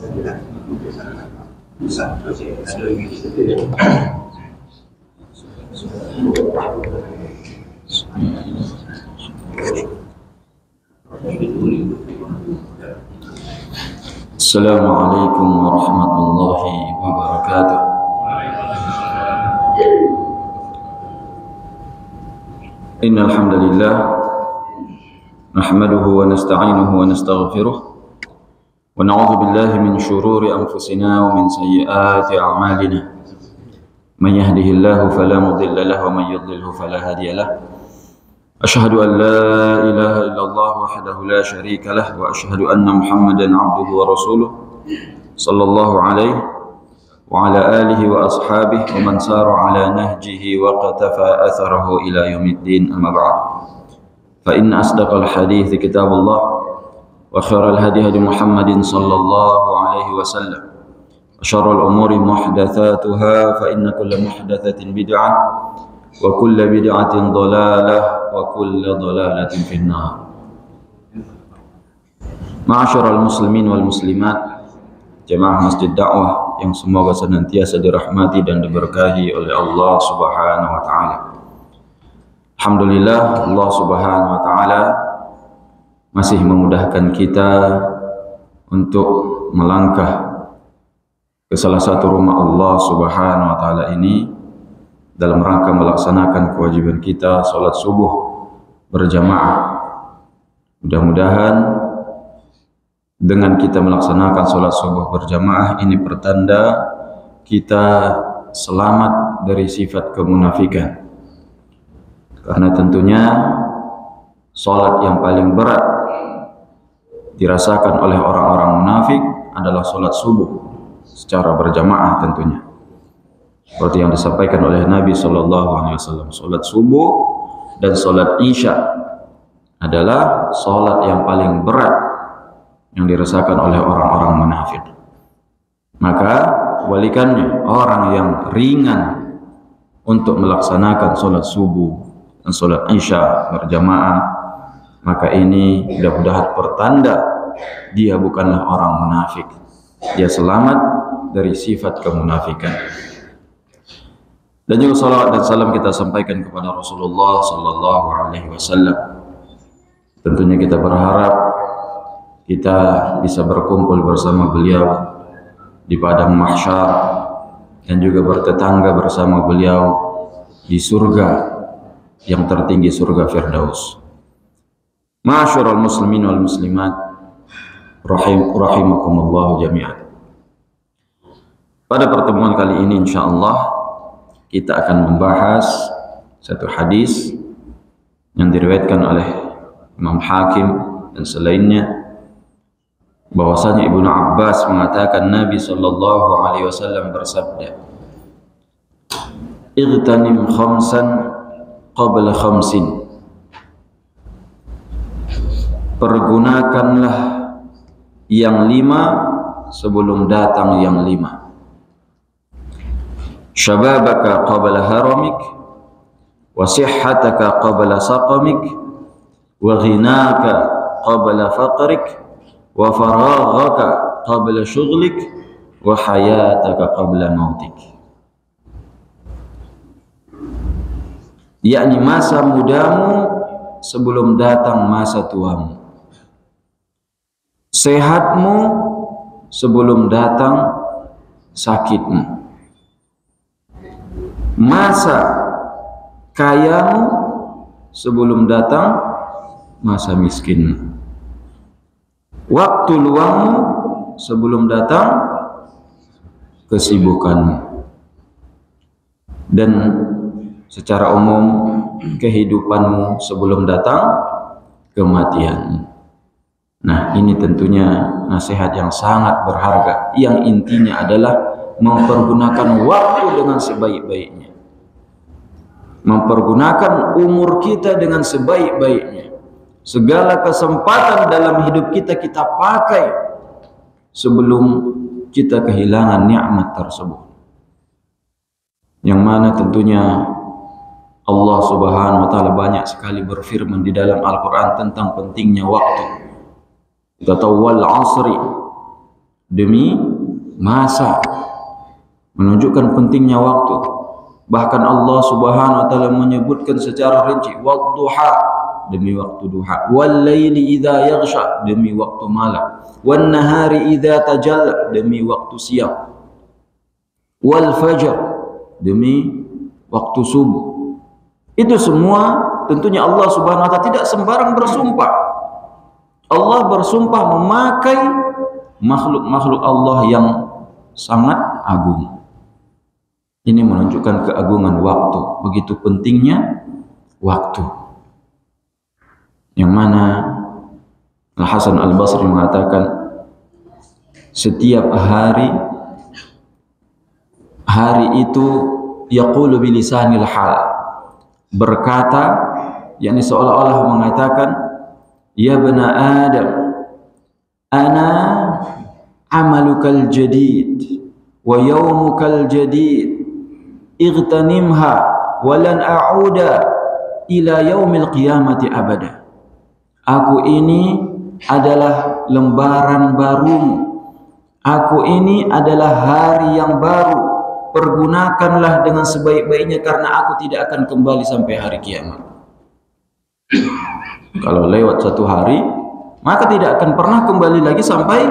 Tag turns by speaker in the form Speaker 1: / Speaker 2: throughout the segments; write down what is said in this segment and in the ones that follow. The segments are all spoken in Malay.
Speaker 1: Assalamualaikum warahmatullahi wabarakatuh. Innal hamdalillah nahmaduhu wa nasta'inuhu wa nastaghfiruh wa na'udzu billahi min shururi anfusina wa min sayyiati a'malina. Man yahdihillahu fala mudilla lahu wa man yudlilhu fala hadiya lahu. Ashhadu an la ilaha illallah wahdahu la syarika lah wa ashhadu anna Muhammadan abduhu wa rasuluh sallallahu alaihi wa ala alihi wa ashabihi wa man sara ala nahjihi wa qatafa atharahu ila yaumiddin, amma ba'd. Fa inna asdaqal hadithi kitabullah wa khairal hadi hadi Muhammadin sallallahu alaihi wasallam wa syarrul umuri muhdatsatuha fa inna kulla muhdatsatin bid'ah wa kulla bid'atin dhalalah wa kulla dhalalatin finnar. Ma'asyiral muslimin wal muslimat, jamaah Masjid Dakwah yang semoga senantiasa dirahmati dan diberkahi oleh Allah Subhanahu wa taala. Alhamdulillah, Allah Subhanahu wa taala masih memudahkan kita untuk melangkah ke salah satu rumah Allah Subhanahu wa taala ini dalam rangka melaksanakan kewajiban kita salat subuh berjamaah. Mudah-mudahan dengan kita melaksanakan salat subuh berjamaah ini pertanda kita selamat dari sifat kemunafikan. Karena tentunya salat yang paling berat dirasakan oleh orang-orang munafik adalah salat subuh secara berjamaah tentunya. Seperti yang disampaikan oleh Nabi SAW, salat subuh dan salat isya adalah salat yang paling berat yang dirasakan oleh orang-orang munafik. Maka walikannya, orang yang ringan untuk melaksanakan salat subuh dan salat isya berjamaah, maka ini mudah-mudahan pertanda dia bukanlah orang munafik. Dia selamat dari sifat kemunafikan. Dan juga salawat dan salam kita sampaikan kepada Rasulullah sallallahu alaihi wasallam. Tentunya kita berharap kita bisa berkumpul bersama beliau di padang mahsyar dan juga bertetangga bersama beliau di surga yang tertinggi, surga Firdaus. Ma'asyiral muslimin wal muslimat, rahimakumullah jami'an. Pada pertemuan kali ini insyaallah kita akan membahas satu hadis yang diriwayatkan oleh Imam Hakim dan selainnya, bahwasanya Ibnu Abbas mengatakan Nabi sallallahu alaihi wasallam bersabda, "Igtanim khamsan qabla khamsin." Pergunakanlah yang 5 sebelum datang yang 5. Syababaka qabla haramik wa sihhataka qabla saqamik wa ghinaka qabla faqrik wa faraghaka qabla syughlik wa hayataka qabla mautik. Yakni masa mudamu sebelum datang masa tuamu, sehatmu sebelum datang sakitmu, masa kayamu sebelum datang masa miskinmu, waktu luangmu sebelum datang kesibukanmu, dan secara umum kehidupanmu sebelum datang kematianmu. Nah, ini tentunya nasihat yang sangat berharga, yang intinya adalah mempergunakan waktu dengan sebaik-baiknya, mempergunakan umur kita dengan sebaik-baiknya. Segala kesempatan dalam hidup kita pakai sebelum kita kehilangan nikmat tersebut, yang mana tentunya Allah Subhanahu wa taala banyak sekali berfirman di dalam Al-Qur'an tentang pentingnya waktu. Kita tahu wal asri, demi masa, menunjukkan pentingnya waktu. Bahkan Allah Subhanahu wa taala menyebutkan secara rinci wadduha, demi waktu duha, wal laili idza yaghsha, demi waktu malam, wan nahari idza tajalla, demi waktu siang, wal fajr, demi waktu subuh. Itu semua tentunya Allah Subhanahu wa taala tidak sembarang bersumpah. Allah bersumpah memakai makhluk-makhluk Allah yang sangat agung. Ini menunjukkan keagungan waktu, begitu pentingnya waktu. Yang mana Al-Hasan Al-Basri mengatakan setiap hari itu yaqulu bilisanil hal, berkata, yakni seolah-olah mengatakan, ya bani Adam, ana amalukal jadid wa yawmukal jadid, igtanimha walan a'uda ila yaumil qiyamati abada. Aku ini adalah lembaran barumu, aku ini adalah hari yang baru, pergunakanlah dengan sebaik-baiknya karena aku tidak akan kembali sampai hari kiamat. Kalau lewat satu hari, maka tidak akan pernah kembali lagi sampai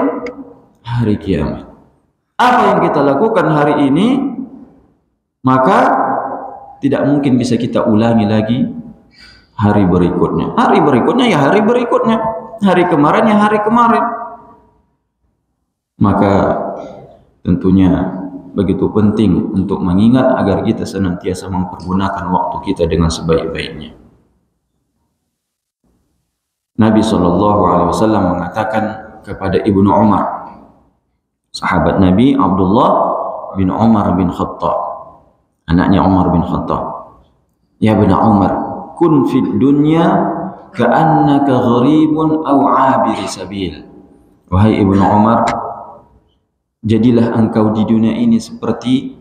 Speaker 1: hari kiamat. Apa yang kita lakukan hari ini, maka tidak mungkin bisa kita ulangi lagi hari berikutnya. Hari berikutnya ya hari berikutnya, hari kemarin ya hari kemarin. Maka tentunya begitu penting untuk mengingat agar kita senantiasa mempergunakan waktu kita dengan sebaik-baiknya. Nabi SAW mengatakan kepada Ibnu Umar, sahabat Nabi Abdullah bin Umar bin Khattab, anaknya Umar bin Khattab, ya Ibnu Umar, kun fid dunya ka'annaka gharibun aw 'abiri sabil. Wahai Ibnu Umar, jadilah engkau di dunia ini seperti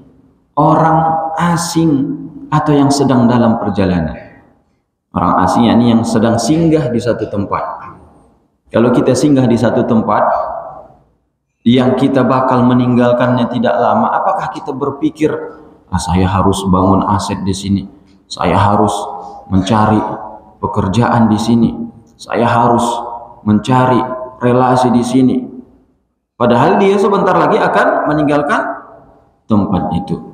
Speaker 1: orang asing atau yang sedang dalam perjalanan. Orang asing ini yang sedang singgah di satu tempat. Kalau kita singgah di satu tempat yang kita bakal meninggalkannya tidak lama, apakah kita berpikir, saya harus bangun aset di sini, saya harus mencari pekerjaan di sini, saya harus mencari relasi di sini? Padahal dia sebentar lagi akan meninggalkan tempat itu.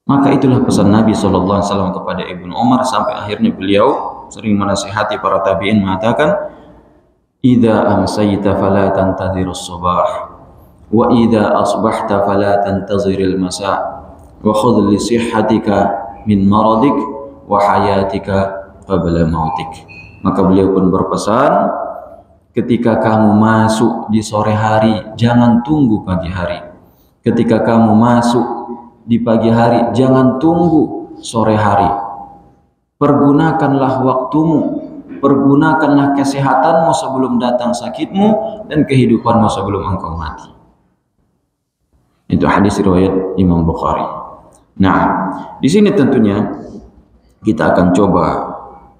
Speaker 1: Maka itulah pesan Nabi SAW kepada Ibnu Umar, sampai akhirnya beliau sering menasihati para tabi'in mengatakan, idza amsayta fala tantadhirus sabah wa idza asbahta fala tantaziril masa wa khudh li sihhatika min maradik wa hayatika qabla mautik. Maka beliau pun berpesan, ketika kamu masuk di sore hari, jangan tunggu pagi hari. Ketika kamu masuk di pagi hari, jangan tunggu sore hari. Pergunakanlah waktumu, pergunakanlah kesehatanmu sebelum datang sakitmu dan kehidupanmu sebelum engkau mati. Itu hadis riwayat Imam Bukhari. Nah, di sini tentunya kita akan coba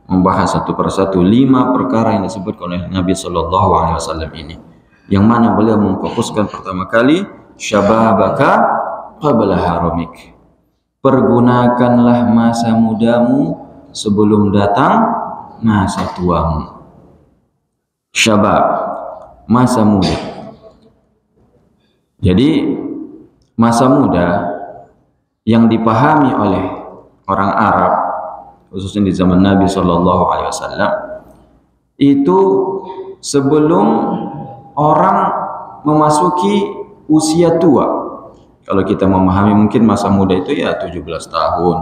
Speaker 1: membahas satu persatu 5 perkara yang disebutkan oleh Nabi Shallallahu Alaihi Wasallam ini, yang mana beliau memfokuskan pertama kali syababaka qabla haramik, pergunakanlah masa mudamu sebelum datang masa tuamu. Syabab, masa muda. Jadi masa muda yang dipahami oleh orang Arab, khususnya di zaman Nabi Shallallahu Alaihi Wasallam, itu sebelum orang memasuki usia tua. Kalau kita memahami mungkin masa muda itu ya 17 tahun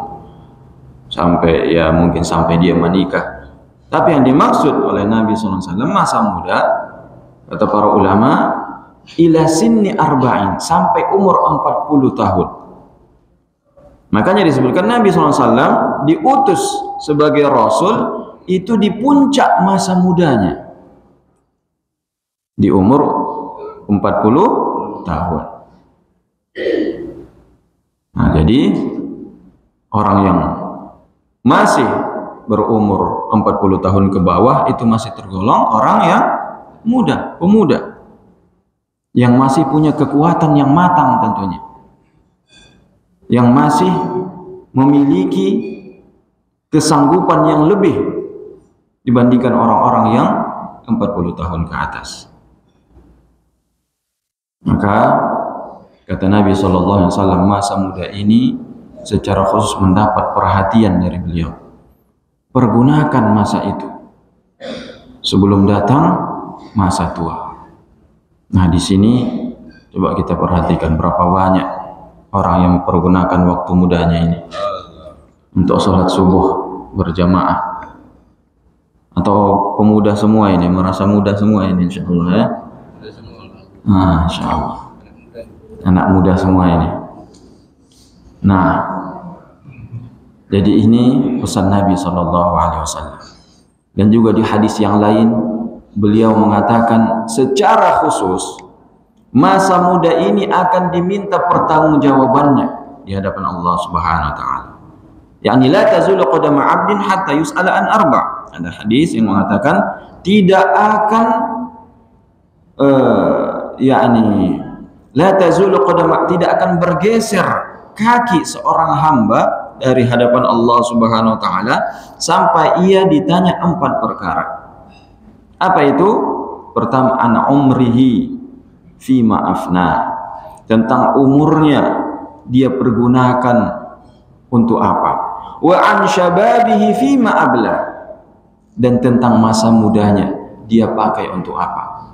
Speaker 1: sampai ya mungkin sampai dia menikah. Tapi yang dimaksud oleh Nabi SAW masa muda, kata para ulama, ila sinni arba'in, sampai umur 40 tahun. Makanya disebutkan Nabi SAW diutus sebagai Rasul itu di puncak masa mudanya, di umur 40 tahun. Nah, jadi orang yang masih berumur 40 tahun ke bawah itu masih tergolong orang yang muda, pemuda. yang masih punya kekuatan yang matang tentunya, yang masih memiliki kesanggupan yang lebih dibandingkan orang-orang yang 40 tahun ke atas. Maka kata Nabi SAW, masa muda ini secara khusus mendapat perhatian dari beliau. Pergunakan masa itu sebelum datang masa tua. Nah, di sini coba kita perhatikan berapa banyak orang yang mempergunakan waktu mudanya ini untuk sholat subuh berjamaah. Atau pemuda semua ini, merasa muda semua ini, insya Allah ya. Insya Allah. Anak muda semua ini. Nah, jadi ini pesan Nabi SAW. Dan juga di hadis yang lain, beliau mengatakan secara khusus, masa muda ini akan diminta pertanggungjawabannya di hadapan Allah Subhanahu wa taala. Yani la tazulu qadama 'abdin hatta yus'ala an arba'. Ada hadis yang mengatakan tidak akan la tazulu qadama, tidak akan bergeser kaki seorang hamba dari hadapan Allah Subhanahu wa taala sampai ia ditanya 4 perkara. Apa itu? Pertama, an umrihi fima afna, tentang umurnya dia pergunakan untuk apa. Wa an syababihi fima abla, dan tentang masa mudanya dia pakai untuk apa.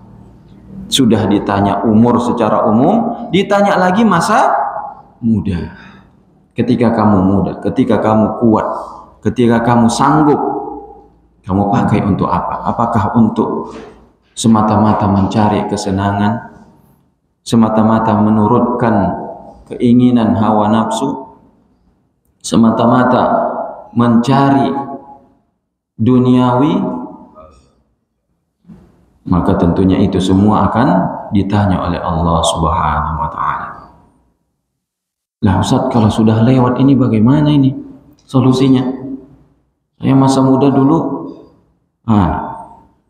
Speaker 1: Sudah ditanya umur secara umum, ditanya lagi masa muda. Ketika kamu muda, ketika kamu kuat, ketika kamu sanggup, kamu pakai untuk apa? Apakah untuk semata-mata mencari kesenangan, semata-mata menurutkan keinginan hawa nafsu, semata-mata mencari duniawi? Maka tentunya itu semua akan ditanya oleh Allah Subhanahu wa taala. Lah Ustaz, kalau sudah lewat ini bagaimana ini solusinya? Saya masa muda dulu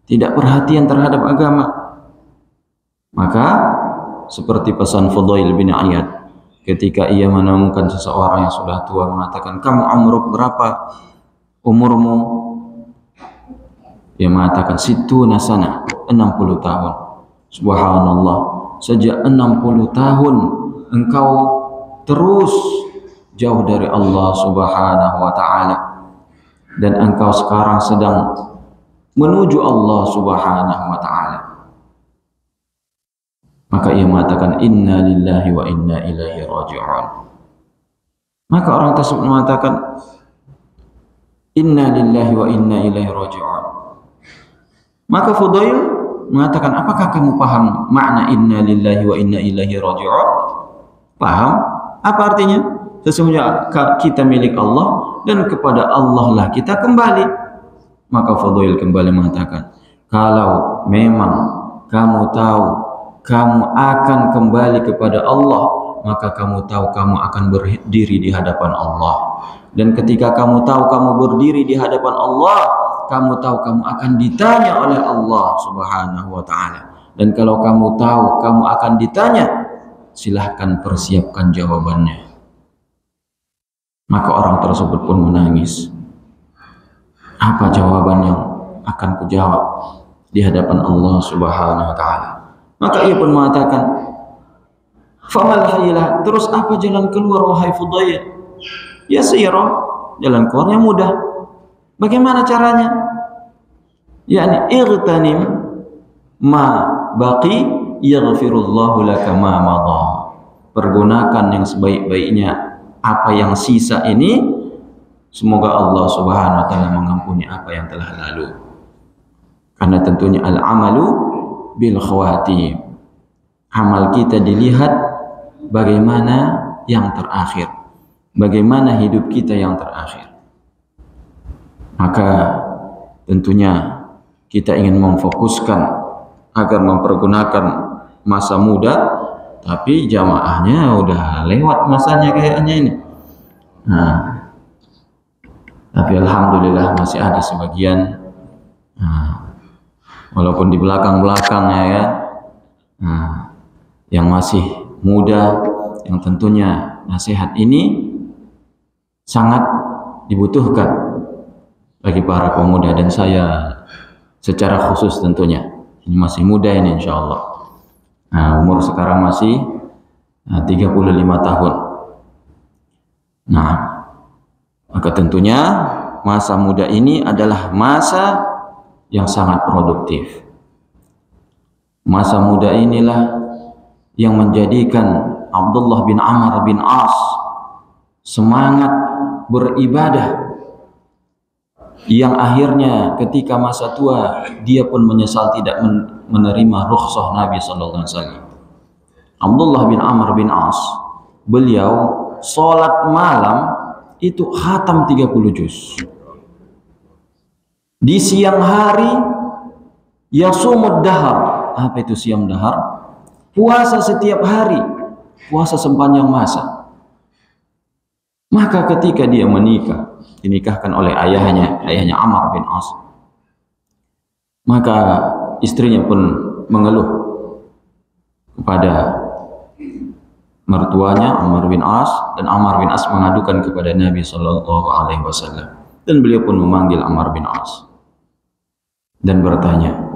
Speaker 1: tidak perhatian terhadap agama. Maka seperti pesan Fudail bin Iyad ketika ia menemukan seseorang yang sudah tua, mengatakan, kamu umur berapa? Umurmu? Dia mengatakan situna sana, 60 tahun. Subhanallah, sejak 60 tahun engkau terus jauh dari Allah Subhanahu wa taala, dan engkau sekarang sedang menuju Allah Subhanahu wa taala. Maka ia mengatakan inna lillahi wa inna ilaihi raji'un. Maka orang tersebut mengatakan inna lillahi wa inna ilaihi raji'un. Maka Fudail mengatakan, apakah kamu paham makna inna lillahi wa inna ilaihi raji'un? Paham? Apa artinya? Sesungguhnya kita milik Allah dan kepada Allah lah kita kembali. Maka Fudail kembali mengatakan, kalau memang kamu tahu kamu akan kembali kepada Allah, maka kamu tahu kamu akan berdiri di hadapan Allah. Dan ketika kamu tahu kamu berdiri di hadapan Allah, kamu tahu kamu akan ditanya oleh Allah Subhanahu wa taala. Dan kalau kamu tahu kamu akan ditanya, silahkan persiapkan jawabannya. Maka orang tersebut pun menangis. Apa jawaban yang akan kujawab di hadapan Allah Subhanahu wa taala? Maka ia pun mengatakan, famal hayilah, terus apa jalan keluar wahai Fudail? Yasira, jalan keluarnya mudah. Bagaimana caranya? Yani igtanim ma baqi yaghfirullahu laka ma madha. Pergunakan yang sebaik-baiknya apa yang sisa ini, semoga Allah Subhanahu wa taala mengampuni apa yang telah lalu. Karena tentunya al-amalu bil khawatim. Amal kita dilihat bagaimana yang terakhir, bagaimana hidup kita yang terakhir. Maka tentunya kita ingin memfokuskan agar mempergunakan masa muda, tapi jamaahnya udah lewat masanya kayaknya ini. Tapi alhamdulillah masih ada sebagian, walaupun di belakang-belakangnya ya, yang masih muda, yang tentunya nasihat ini sangat dibutuhkan bagi para pemuda, dan saya secara khusus tentunya ini masih muda ini insya Allah. Umur sekarang masih 35 tahun. Nah, maka tentunya masa muda ini adalah masa yang sangat produktif. Masa muda inilah yang menjadikan Abdullah bin Amr bin As semangat beribadah, yang akhirnya ketika masa tua dia pun menyesal tidak menerima rukhsah Nabi sallallahu alaihi wasallam. Abdullah bin Amr bin As, beliau salat malam itu khatam 30 juz. Di siang hari yasumud dahar. Apa itu siam dahar? Puasa setiap hari, puasa sepanjang masa. Maka ketika dia menikah, dinikahkan oleh ayahnya Amr bin As, maka istrinya pun mengeluh kepada mertuanya Amr bin As, dan Amr bin As mengadukan kepada Nabi Shallallahu Alaihi Wasallam, dan beliau pun memanggil Amr bin As dan bertanya,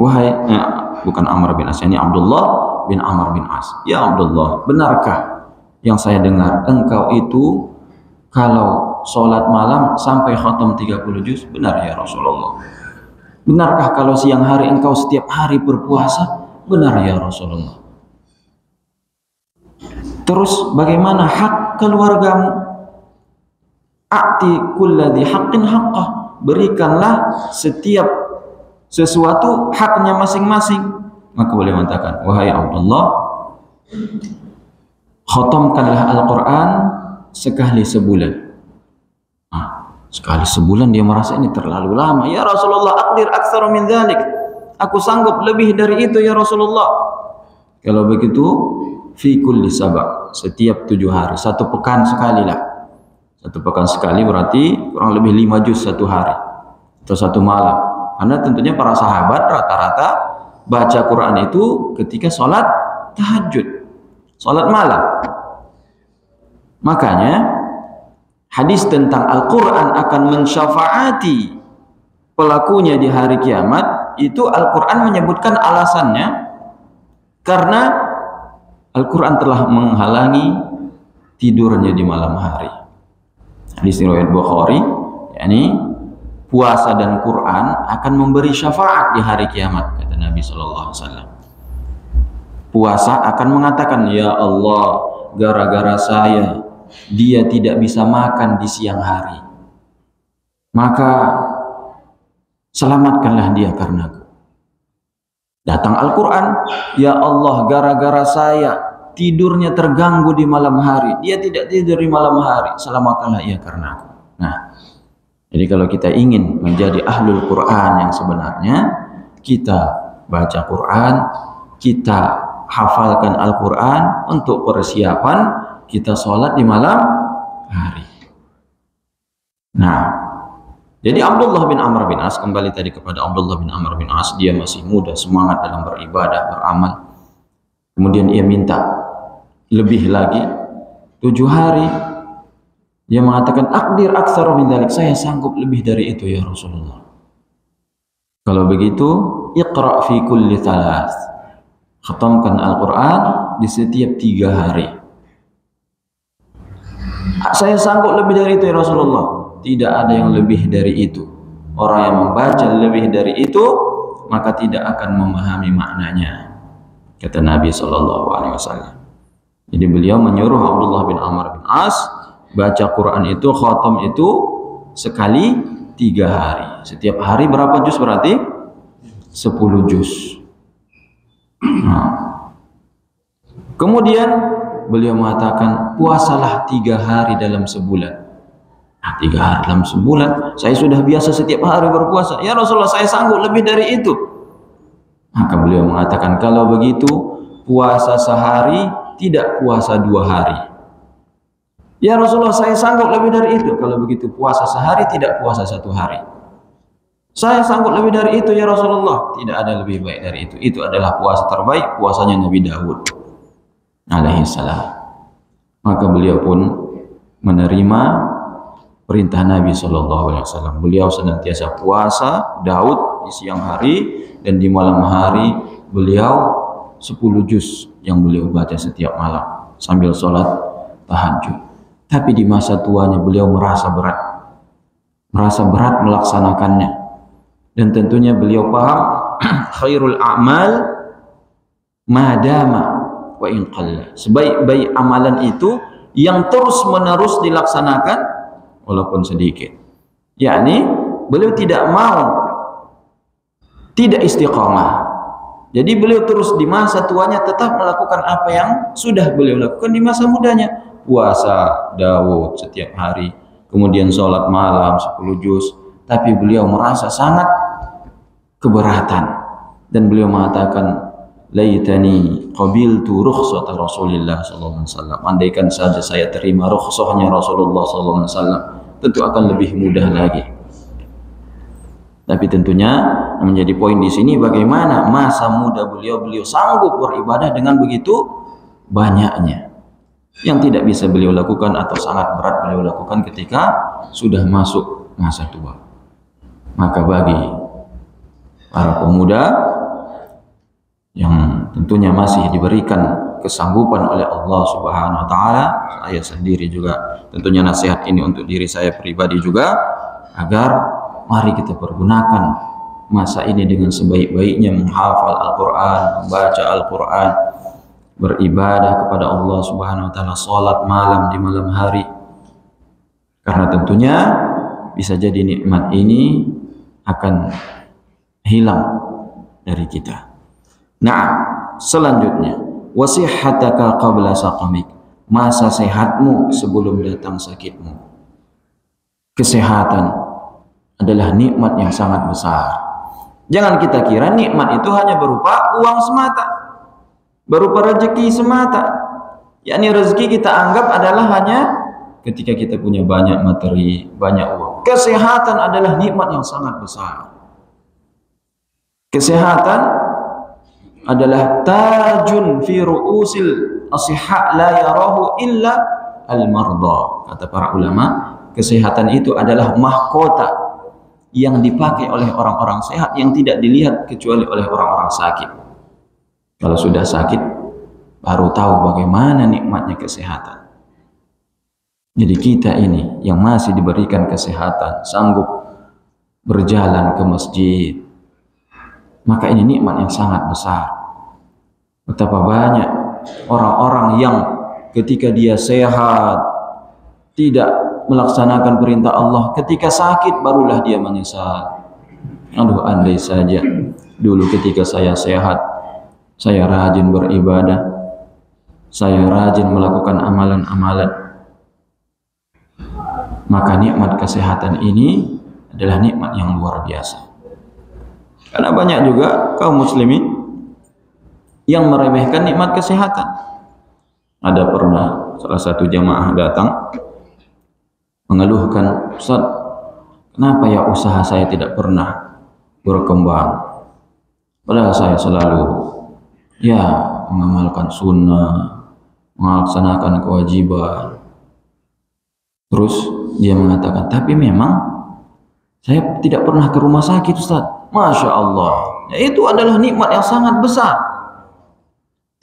Speaker 1: bukan Amr bin As, ini Abdullah bin Amr bin As. Ya Abdullah, benarkah yang saya dengar engkau itu kalau sholat malam sampai khatam 30 juz? Benar ya Rasulullah. Benarkah kalau siang hari engkau setiap hari berpuasa? Benar ya Rasulullah. Terus bagaimana hak keluargamu? A'ti kulladhi haqqin haqqah. Berikanlah setiap sesuatu haknya masing-masing. Maka boleh mengatakan, wahai Abdullah, khatamkanlah Al-Quran sekali sebulan. Sekali sebulan dia merasa ini terlalu lama. Ya Rasulullah, aqdir aktsara min dzalik. Aku sanggup lebih dari itu ya Rasulullah. Kalau begitu, fi kulli sab'a, setiap 7 hari, 1 pekan sekali lah. 1 pekan sekali berarti kurang lebih 5 juz 1 hari atau 1 malam. Karena tentunya para sahabat rata-rata baca Quran itu ketika sholat tahajud, sholat malam. Makanya hadis tentang Al-Quran akan mensyafaati pelakunya di hari kiamat, itu Al-Quran menyebutkan alasannya karena Al-Quran telah menghalangi tidurnya di malam hari. Hadis riwayat Bukhari, yakni puasa dan Quran akan memberi syafaat di hari kiamat, kata Nabi sallallahu alaihi wasallam. Puasa akan mengatakan, ya Allah, gara-gara saya dia tidak bisa makan di siang hari, maka selamatkanlah dia karenaku. Datang Al-Quran, ya Allah, gara-gara saya tidurnya terganggu di malam hari, dia tidak tidur di malam hari, selamatkanlah ia karenaku. Nah, jadi kalau kita ingin menjadi ahlul Quran yang sebenarnya, kita baca Quran, kita hafalkan Al-Quran untuk persiapan kita sholat di malam hari. Nah, jadi Abdullah bin Amr bin As, kembali tadi kepada Abdullah bin Amr bin As, dia masih muda, semangat dalam beribadah, beramal. Kemudian ia minta lebih lagi, 7 hari. Dia mengatakan, aqdir aktsara min dzalik, saya sanggup lebih dari itu ya Rasulullah. Kalau begitu, iqra fi kulli thalath, khatamkan Al-Quran di setiap 3 hari. Saya sanggup lebih dari itu ya Rasulullah. Tidak ada yang lebih dari itu. Orang yang membaca lebih dari itu, maka tidak akan memahami maknanya, kata Nabi Shallallahu Alaihi Wasallam. Jadi beliau menyuruh Abdullah bin Amr bin As baca Quran itu, khatam itu sekali 3 hari. Setiap hari berapa juz berarti? 10 juz. Nah. Kemudian beliau mengatakan, puasalah 3 hari dalam sebulan. Nah, 3 hari dalam sebulan, saya sudah biasa setiap hari berpuasa. Ya Rasulullah, saya sanggup lebih dari itu. Maka beliau mengatakan, kalau begitu puasa sehari, tidak puasa 2 hari. Ya Rasulullah, saya sanggup lebih dari itu. Kalau begitu puasa sehari, tidak puasa 1 hari. Saya sanggup lebih dari itu ya Rasulullah. Tidak ada lebih baik dari itu. Itu adalah puasa terbaik, puasanya Nabi Daud. alaihi salam. Maka beliau pun menerima perintah Nabi Shallallahu Alaihi Wasallam. Beliau senantiasa puasa Daud di siang hari, dan di malam hari beliau 10 juz yang beliau baca setiap malam sambil sholat tahajud. Tapi di masa tuanya beliau merasa berat melaksanakannya, dan tentunya beliau paham khairul a'mal madama wa in qalla. Sebaik-baik amalan itu yang terus menerus dilaksanakan walaupun sedikit. Yakni beliau tidak istiqamah. Jadi beliau terus di masa tuanya tetap melakukan apa yang sudah beliau lakukan di masa mudanya. Puasa Daud setiap hari, kemudian sholat malam 10 juz. Tapi beliau merasa sangat keberatan, dan beliau mengatakan, laitani qabiltu rukhsata Rasulillah sallallahu alaihi wasallam. Andaikan saja saya terima rukhsahnya Rasulullah sallallahu alaihi wasallam, tentu akan lebih mudah lagi. Tapi tentunya menjadi poin di sini bagaimana masa muda beliau sanggup beribadah dengan begitu banyaknya, yang tidak bisa beliau lakukan atau sangat berat beliau lakukan ketika sudah masuk masa tua. Maka bagi para pemuda yang tentunya masih diberikan kesanggupan oleh Allah Subhanahu wa taala, saya sendiri juga tentunya nasihat ini untuk diri saya pribadi juga, agar mari kita pergunakan masa ini dengan sebaik-baiknya menghafal Al-Quran, membaca Al-Quran, beribadah kepada Allah Subhanahu wa taala, salat malam di malam hari. Karena tentunya bisa jadi nikmat ini akan hilang dari kita. Nah, selanjutnya, wasihhataka qabla saqamik. Masa sehatmu sebelum datang sakitmu. Kesehatan adalah nikmat yang sangat besar. Jangan kita kira nikmat itu hanya berupa uang semata, berupa rezeki semata. Yakni rezeki kita anggap adalah hanya ketika kita punya banyak materi, banyak uang. Kesehatan adalah nikmat yang sangat besar. Kesehatan adalah tajun fi ru'usil asihha la yarahu illa al-marda. Kata para ulama, kesehatan itu adalah mahkota yang dipakai oleh orang-orang sehat, yang tidak dilihat kecuali oleh orang-orang sakit. Kalau sudah sakit baru tahu bagaimana nikmatnya kesehatan. Jadi kita ini yang masih diberikan kesehatan, sanggup berjalan ke masjid, maka ini nikmat yang sangat besar. Betapa banyak orang-orang yang ketika dia sehat tidak melaksanakan perintah Allah, ketika sakit barulah dia menyesal. Aduh, andai saja dulu ketika saya sehat, saya rajin beribadah, saya rajin melakukan amalan-amalan, maka nikmat kesehatan ini adalah nikmat yang luar biasa. Karena banyak juga kaum muslimin yang meremehkan nikmat kesehatan. Ada pernah salah satu jamaah datang mengeluhkan, Ustaz, kenapa ya usaha saya tidak pernah berkembang? Padahal saya selalu mengamalkan sunnah, melaksanakan kewajiban. Terus dia mengatakan, tapi memang saya tidak pernah ke rumah sakit, Ustaz. Masya Allah, itu adalah nikmat yang sangat besar.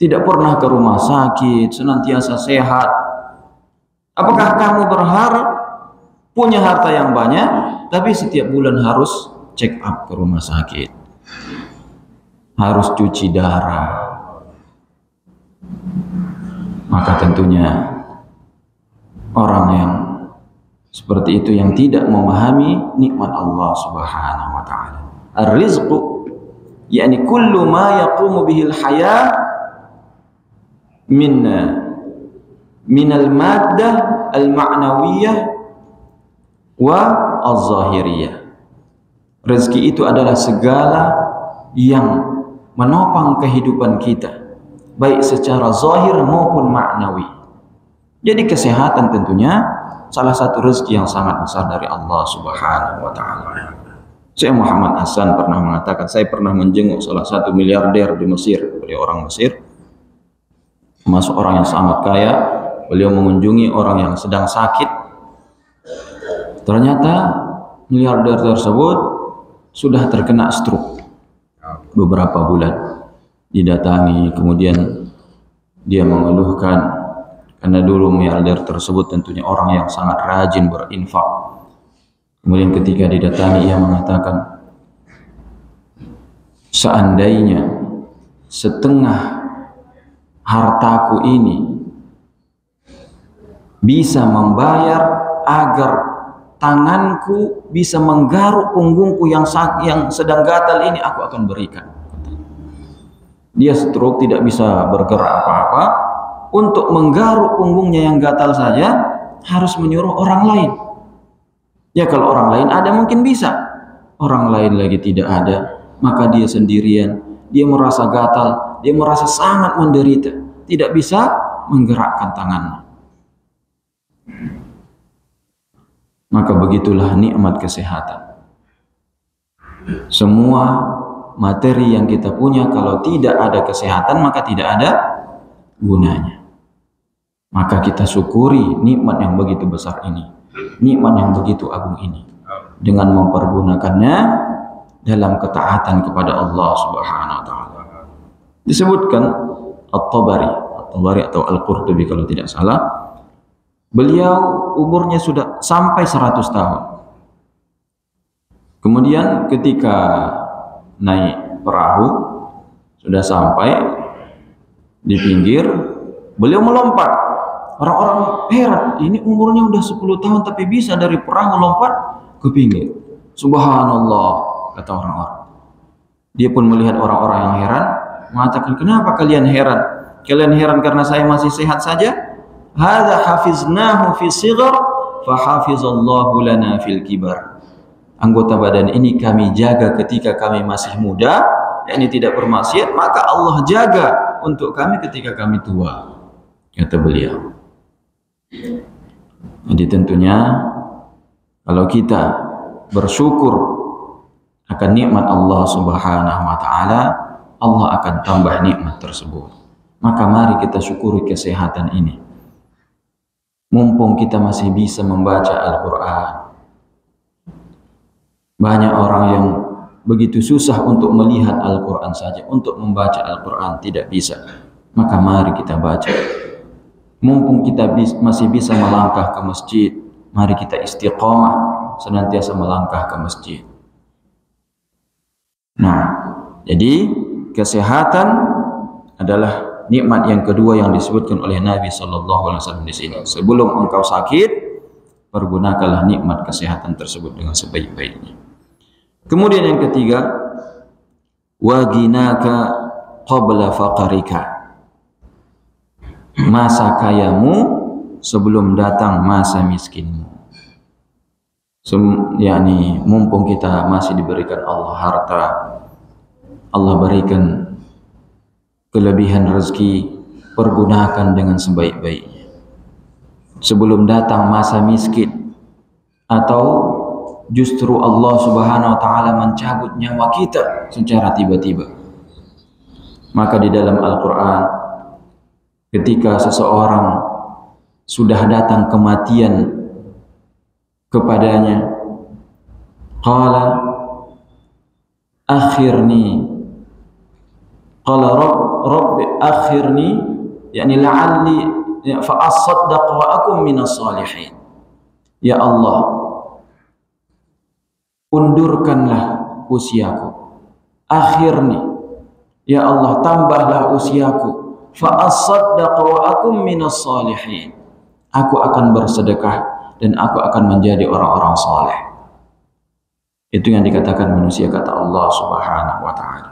Speaker 1: Tidak pernah ke rumah sakit, senantiasa sehat. Apakah kamu berharap punya harta yang banyak, tapi setiap bulan harus check up ke rumah sakit, harus cuci darah? Maka tentunya orang yang seperti itu yang tidak memahami nikmat Allah Subhanahu wa taala. Ar-rizqu yakni kullu ma yaqumu bihil haya min al-maddah al-ma'nawiyah wa az-zahiriyah. Rezeki itu adalah segala yang menopang kehidupan kita, baik secara zahir maupun ma'nawi. Jadi kesehatan tentunya salah satu rezeki yang sangat besar dari Allah Subhanahu wa taala. Syekh Muhammad Hasan pernah mengatakan, saya pernah menjenguk salah satu miliarder di Mesir, dari orang Mesir. termasuk orang yang sangat kaya. Beliau mengunjungi orang yang sedang sakit. Ternyata miliarder tersebut sudah terkena stroke beberapa bulan. Didatangi, kemudian dia mengeluhkan karena dulu miliarder tersebut tentunya orang yang sangat rajin berinfak. Kemudian ketika didatangi, ia mengatakan, seandainya setengah hartaku ini bisa membayar agar tanganku bisa menggaruk punggungku yang sedang gatal ini, aku akan berikan. Dia stroke, tidak bisa bergerak apa-apa. Untuk menggaruk punggungnya yang gatal saja harus menyuruh orang lain. Ya kalau orang lain ada mungkin bisa, orang lain lagi tidak ada, maka dia sendirian. Dia merasa gatal, dia merasa sangat menderita, tidak bisa menggerakkan tangannya. Maka begitulah nikmat kesehatan. Semua materi yang kita punya kalau tidak ada kesehatan maka tidak ada gunanya. Maka kita syukuri nikmat yang begitu besar ini, nikmat yang begitu agung ini, dengan mempergunakannya dalam ketaatan kepada Allah Subhanahu wa taala. Disebutkan At-Tabari atau Al-Qurtubi kalau tidak salah, beliau umurnya sudah sampai 100 tahun. Kemudian ketika naik perahu sudah sampai di pinggir, beliau melompat. Orang-orang heran, ini umurnya udah 10 tahun tapi bisa dari perahu lompat ke pinggir. Subhanallah, kata orang-orang. Dia pun melihat orang-orang yang heran, mengatakan, kenapa kalian heran? Kalian heran karena saya masih sehat saja? Hadza hafiznahu fi shighar fa hafizallahu lana fil kibar. Anggota badan ini kami jaga ketika kami masih muda, yakni tidak bermaksiat, maka Allah jaga untuk kami ketika kami tua, kata beliau. Jadi tentunya kalau kita bersyukur akan nikmat Allah Subhanahu wa taala, Allah akan tambah nikmat tersebut. Maka mari kita syukuri kesehatan ini. Mumpung kita masih bisa membaca Al-Qur'an. Banyak orang yang begitu susah untuk melihat Al-Qur'an saja, untuk membaca Al-Qur'an tidak bisa. Maka mari kita baca. Mumpung kita masih bisa melangkah ke masjid, mari kita istiqomah senantiasa melangkah ke masjid. Nah, jadi kesehatan adalah nikmat yang kedua yang disebutkan oleh Nabi Sallallahu Alaihi Wasallam di sini. Sebelum engkau sakit, pergunakanlah nikmat kesehatan tersebut dengan sebaik-baiknya. Kemudian yang ketiga, waginaka qabla faqarika. Masa kayamu sebelum datang masa miskinmu. yakni mumpung kita masih diberikan Allah harta, Allah berikan kelebihan rezeki, pergunakan dengan sebaik-baiknya sebelum datang masa miskin, atau justru Allah Subhanahu wa taala mencabut nyawa kita secara tiba-tiba. Maka di dalam Al-Qur'an, ketika seseorang sudah datang kematian kepadanya, qala akhirni, qala rabbi akhirni, yakni la'alli fa asaddaq wa akum minas salihin. Ya Allah, undurkanlah usiaku. Akhirni, ya Allah, tambahlah usiaku. Fa asaddaq wa akum minas salihin. Aku akan bersedekah dan aku akan menjadi orang-orang saleh. Itu yang dikatakan manusia, kata Allah Subhanahu wa taala.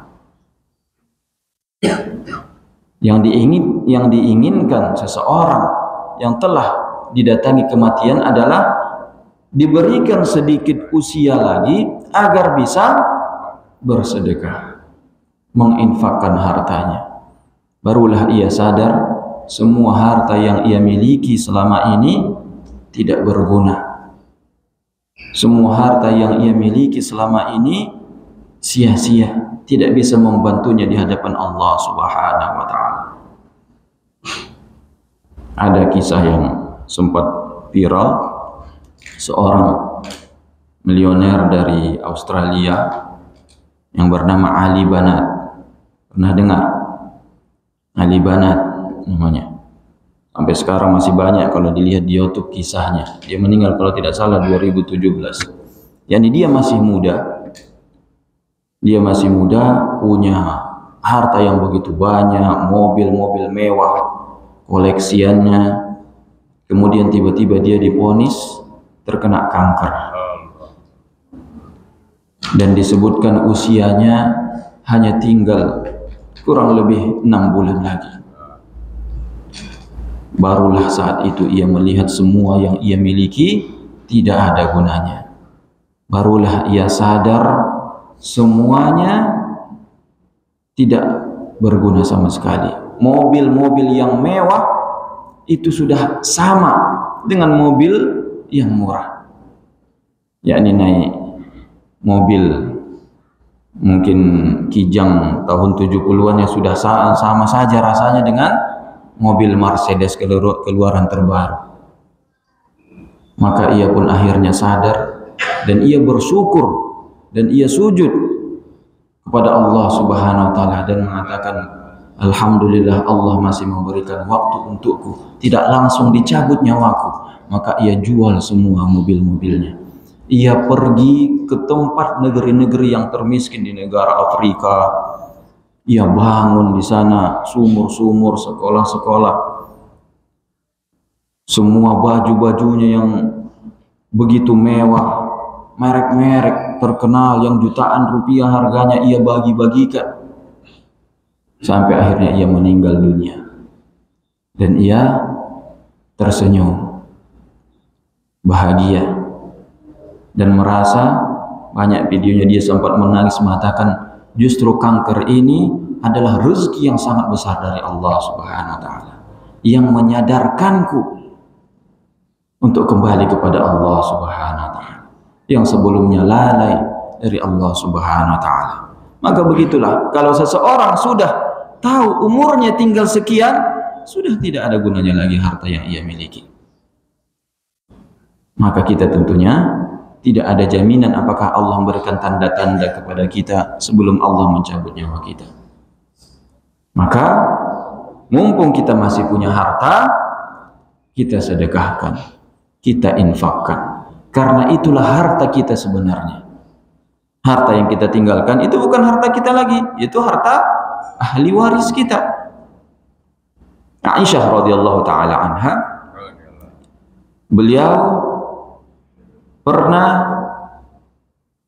Speaker 1: Yang diinginkan seseorang yang telah didatangi kematian adalah diberikan sedikit usia lagi agar bisa bersedekah, menginfakkan hartanya. Barulah ia sadar semua harta yang ia miliki selama ini tidak berguna. Semua harta yang ia miliki selama ini sia-sia, tidak bisa membantunya di hadapan Allah Subhanahu wa taala. Ada kisah yang sempat viral, seorang milioner dari Australia yang bernama Ali Banat. Pernah dengar? Ali Banat namanya. Sampai sekarang masih banyak kalau dilihat di YouTube kisahnya. Dia meninggal kalau tidak salah 2017. Yani dia masih muda. Dia masih muda, punya harta yang begitu banyak, mobil-mobil mewah, koleksiannya. Kemudian tiba-tiba dia divonis terkena kanker. Dan disebutkan usianya hanya tinggal kurang lebih 6 bulan lagi. Barulah saat itu ia melihat semua yang ia miliki tidak ada gunanya. Barulah ia sadar semuanya tidak berguna sama sekali. Mobil-mobil yang mewah itu sudah sama dengan mobil yang murah. Yakni naik mobil mungkin Kijang tahun 70-an yang sudah sama saja rasanya dengan mobil Mercedes keluaran terbaru. Maka ia pun akhirnya sadar dan ia bersyukur dan ia sujud kepada Allah Subhanahu wa taala dan mengatakan, alhamdulillah Allah masih memberikan waktu untukku, tidak langsung dicabut nyawaku. Maka ia jual semua mobil-mobilnya. Ia pergi ke tempat negeri-negeri yang termiskin di negara Afrika. Ia bangun di sana sumur-sumur, sekolah-sekolah. Semua baju-bajunya yang begitu mewah, merek-merek terkenal yang jutaan rupiah harganya ia bagi-bagikan. Sampai akhirnya ia meninggal dunia. Dan ia tersenyum, bahagia, dan merasa, banyak videonya dia sempat menangis mengatakan, justru kanker ini adalah rezeki yang sangat besar dari Allah Subhanahu wa taala yang menyadarkanku untuk kembali kepada Allah Subhanahu wa taala yang sebelumnya lalai dari Allah Subhanahu wa taala. Maka begitulah, kalau seseorang sudah tahu umurnya tinggal sekian, sudah tidak ada gunanya lagi harta yang ia miliki. Maka kita tentunya tidak ada jaminan apakah Allah memberikan tanda-tanda kepada kita sebelum Allah mencabut nyawa kita. Maka mumpung kita masih punya harta, kita sedekahkan, kita infakkan. Karena itulah harta kita sebenarnya. Harta yang kita tinggalkan itu bukan harta kita lagi, itu harta ahli waris kita. Aisyah radhiyallahu taala anha, beliau pernah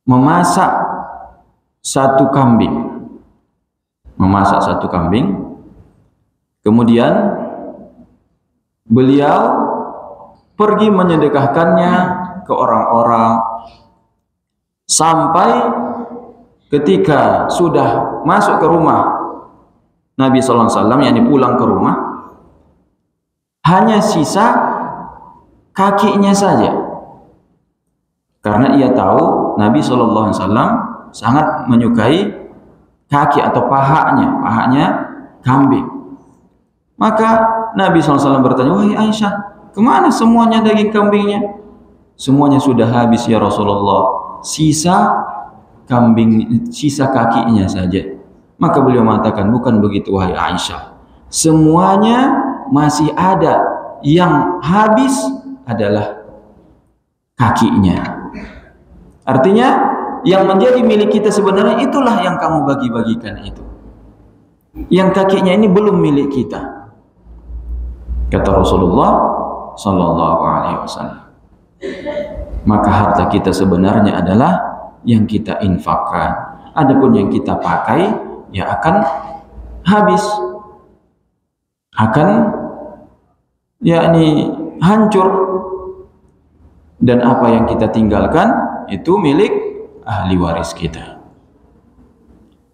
Speaker 1: memasak satu kambing. Kemudian beliau pergi menyedekahkannya ke orang-orang sampai ketika sudah masuk ke rumah Nabi sallallahu alaihi wasallam, yakni pulang ke rumah, hanya sisa kakinya saja. Karena ia tahu Nabi sallallahu alaihi wasallam sangat menyukai kaki atau pahanya kambing. Maka Nabi sallallahu alaihi wasallam bertanya, "Wahai Aisyah, kemana semuanya daging kambingnya?" "Semuanya sudah habis ya Rasulullah, sisa kakinya saja." Maka beliau mengatakan, "Bukan begitu wahai Aisyah, semuanya masih ada, yang habis adalah kakinya." Artinya yang menjadi milik kita sebenarnya itulah yang kamu bagi-bagikan itu. Yang kakinya ini belum milik kita. Kata Rasulullah sallallahu alaihi wasallam. Maka harta kita sebenarnya adalah yang kita infakkan. Adapun yang kita pakai ya akan habis. Akan yakni hancur. Dan apa yang kita tinggalkan itu milik ahli waris kita.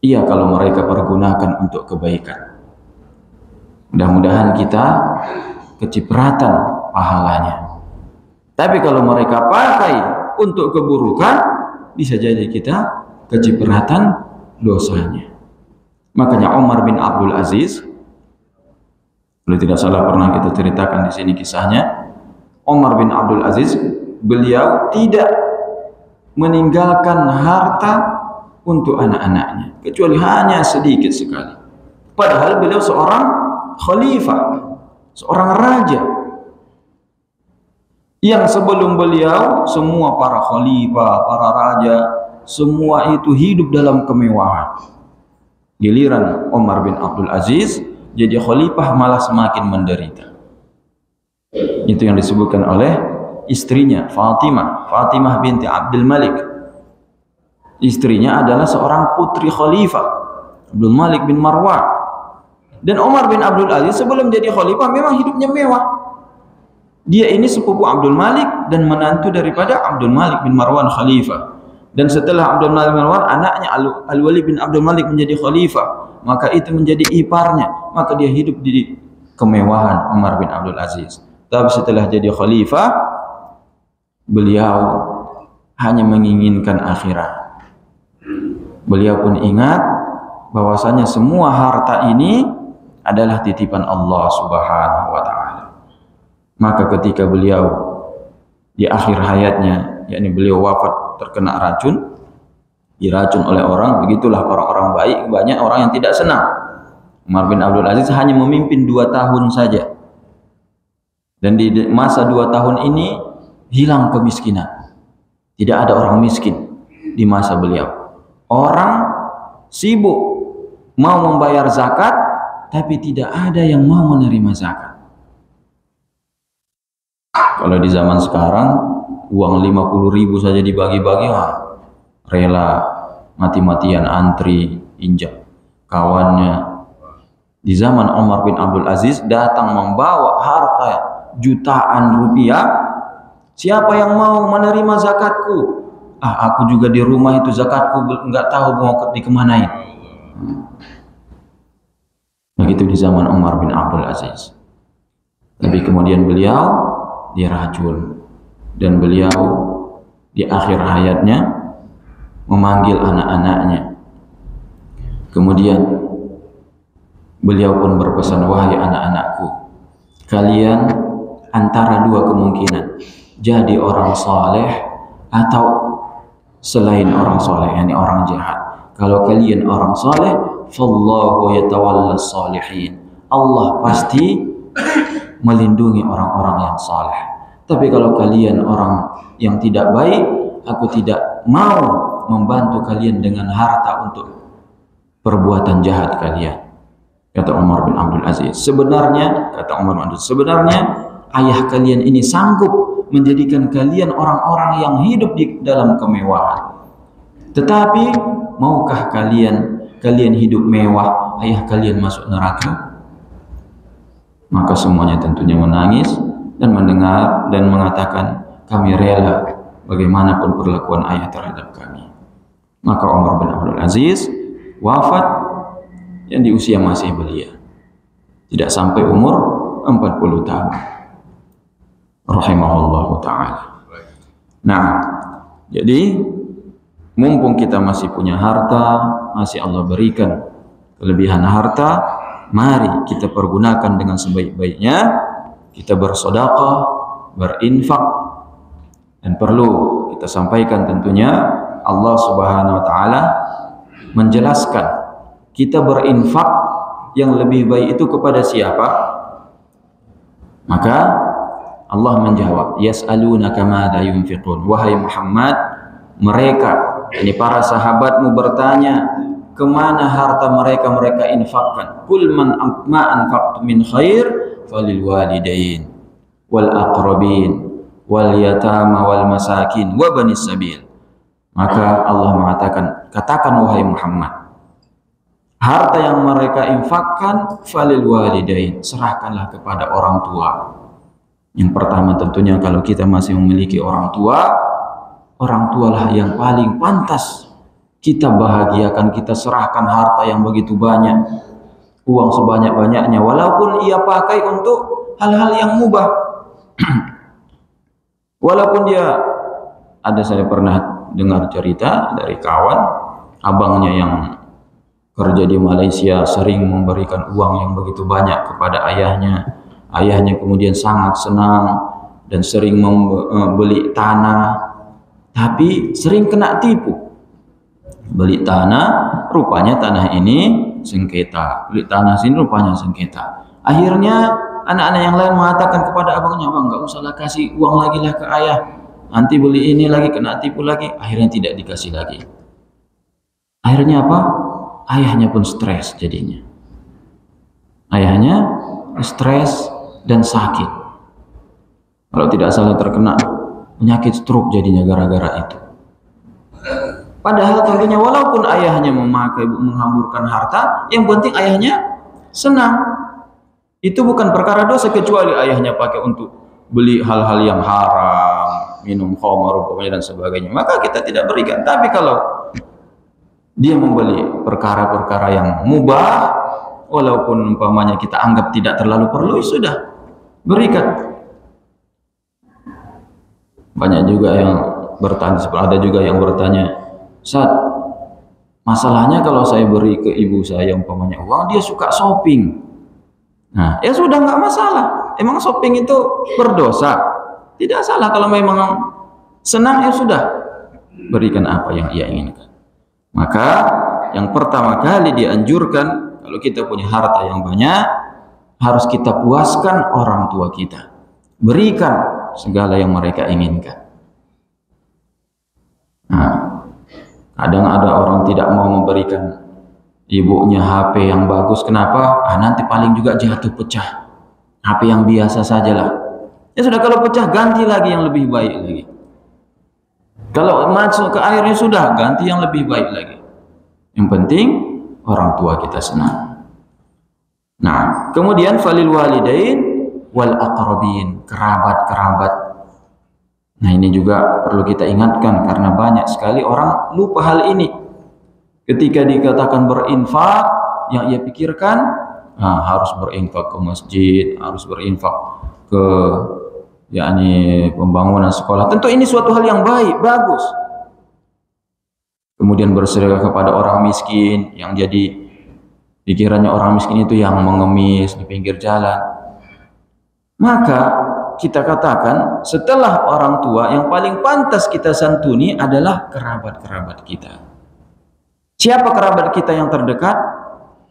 Speaker 1: Iya, kalau mereka pergunakan untuk kebaikan, mudah-mudahan kita kecipratan pahalanya. Tapi kalau mereka pakai untuk keburukan, bisa jadi kita kecipratan dosanya. Makanya Umar bin Abdul Aziz Kalau tidak salah pernah kita ceritakan di sini kisahnya, Umar bin Abdul Aziz, beliau tidak meninggalkan harta untuk anak-anaknya, kecuali hanya sedikit sekali. Padahal beliau seorang khalifah, seorang raja, yang sebelum beliau semua para khalifah, para raja, semua itu hidup dalam kemewahan. Giliran Umar bin Abdul Aziz jadi khalifah malah semakin menderita. Itu yang disebutkan oleh istrinya Fatimah binti Abdul Malik. Istrinya adalah seorang putri khalifah Abdul Malik bin Marwan. Dan Umar bin Abdul Aziz sebelum jadi khalifah memang hidupnya mewah. Dia ini sepupu Abdul Malik dan menantu daripada Abdul Malik bin Marwan khalifah. Dan setelah Abdul Malik bin Marwan, anaknya Al-Walid bin Abdul Malik menjadi khalifah, maka itu menjadi iparnya, maka dia hidup di kemewahan Umar bin Abdul Aziz. Tapi setelah jadi khalifah, beliau hanya menginginkan akhirat. Beliau pun ingat bahwasanya semua harta ini adalah titipan Allah Subhanahu wa taala. Maka ketika beliau di akhir hayatnya, yakni beliau wafat terkena racun, diracun oleh orang, begitulah orang-orang baik, banyak orang yang tidak senang. Umar bin Abdul Aziz hanya memimpin 2 tahun saja. Dan di masa 2 tahun ini hilang kemiskinan. Tidak ada orang miskin di masa beliau. Orang sibuk mau membayar zakat, tapi tidak ada yang mau menerima zakat. Kalau di zaman sekarang uang 50.000 saja dibagi-bagi, rela mati-matian antri injak kawannya. Di zaman Umar bin Abdul Aziz datang membawa harta jutaan rupiah, siapa yang mau menerima zakatku? Aku juga di rumah itu zakatku nggak tahu mau dikemanain. Begitu di zaman Umar bin Abdul Aziz. Tapi kemudian beliau diracun, dan beliau di akhir hayatnya memanggil anak-anaknya. Kemudian beliau pun berpesan, wahai anak-anakku, kalian antara 2 kemungkinan, jadi orang soleh atau selain orang soleh, yakni orang jahat. Kalau kalian orang soleh, fallahu yatawallas salihin, Allah pasti melindungi orang-orang yang saleh. Tapi kalau kalian orang yang tidak baik, aku tidak mau membantu kalian dengan harta untuk perbuatan jahat kalian. Kata Umar bin Abdul Aziz, sebenarnya ayah kalian ini sanggup menjadikan kalian orang-orang yang hidup di dalam kemewahan. Tetapi maukah kalian hidup mewah, ayah kalian masuk neraka? Maka semuanya tentunya menangis dan mendengar dan mengatakan, kami rela bagaimanapun perlakuan ayah terhadap kami. Maka Umar bin Abdul Aziz wafat yang di usia masih belia, tidak sampai umur 40 tahun. Rahimahullahu ta'ala. Nah, jadi mumpung kita masih punya harta, masih Allah berikan kelebihan harta, mari kita pergunakan dengan sebaik-baiknya. Kita bersedekah, berinfak, dan perlu kita sampaikan tentunya Allah Subhanahu wa taala menjelaskan kita berinfak yang lebih baik itu kepada siapa? Maka Allah menjawab, yas'alunaka madza yunfiqun, wahai Muhammad, mereka, ini para sahabatmu bertanya, kemana harta mereka infakkan? Qul ma anfaqtum min khair falil walidain wal aqrabin wal yatama wal masakin wa banis sabil. Maka Allah mengatakan, katakan wahai Muhammad, harta yang mereka infakkan falil walidain, serahkanlah kepada orang tua. Yang pertama tentunya kalau kita masih memiliki orang tualah yang paling pantas kita bahagiakan, kita serahkan harta yang begitu banyak, uang sebanyak-banyaknya, walaupun ia pakai untuk hal-hal yang mubah. Walaupun saya pernah dengar cerita dari kawan, abangnya yang kerja di Malaysia sering memberikan uang yang begitu banyak kepada ayahnya. Ayahnya kemudian sangat senang dan sering membeli tanah, tapi sering kena tipu. Beli tanah, rupanya tanah ini sengketa. Beli tanah sini rupanya sengketa. Akhirnya anak-anak yang lain mengatakan kepada abangnya, "Bang, nggak usahlah kasih uang lagi lah ke ayah. Nanti beli ini lagi, kena tipu lagi." Akhirnya tidak dikasih lagi. Akhirnya apa? Ayahnya pun stres jadinya. Ayahnya stres dan sakit. Kalau tidak salah terkena penyakit stroke jadinya gara-gara itu. Padahal tentunya walaupun ayahnya menghamburkan harta, yang penting ayahnya senang. Itu bukan perkara dosa kecuali ayahnya pakai untuk beli hal-hal yang haram, minum khamar dan sebagainya. Maka kita tidak berikan. Tapi kalau dia membeli perkara-perkara yang mubah, walaupun umpamanya kita anggap tidak terlalu perlu, sudah berikan. Banyak juga yang bertanya, ada juga yang bertanya, "Ustaz, masalahnya kalau saya beri ke ibu saya umpamanya uang, dia suka shopping." Nah, ya sudah, nggak masalah. Emang shopping itu berdosa? Tidak salah. Kalau memang senang, ya sudah, berikan apa yang ia inginkan. Maka yang pertama kali dianjurkan, kalau kita punya harta yang banyak, harus kita puaskan orang tua kita. Berikan segala yang mereka inginkan. Nah, kadang ada orang tidak mau memberikan ibunya HP yang bagus. Kenapa? Nanti paling juga jatuh pecah. HP yang biasa sajalah. Ya sudah, kalau pecah ganti lagi yang lebih baik lagi. Kalau masuk ke airnya sudah, ganti yang lebih baik lagi. Yang penting orang tua kita senang. Nah, kemudian falil walidain wal aqrabin, kerabat-kerabat. Nah, ini juga perlu kita ingatkan karena banyak sekali orang lupa hal ini. Ketika dikatakan berinfak, yang ia pikirkan harus berinfak ke masjid, harus berinfak ke pembangunan sekolah. Tentu ini suatu hal yang baik, bagus. Kemudian bersedekah kepada orang miskin, yang jadi pikirannya orang miskin itu yang mengemis di pinggir jalan. Maka kita katakan setelah orang tua, yang paling pantas kita santuni adalah kerabat-kerabat kita. Siapa kerabat kita yang terdekat?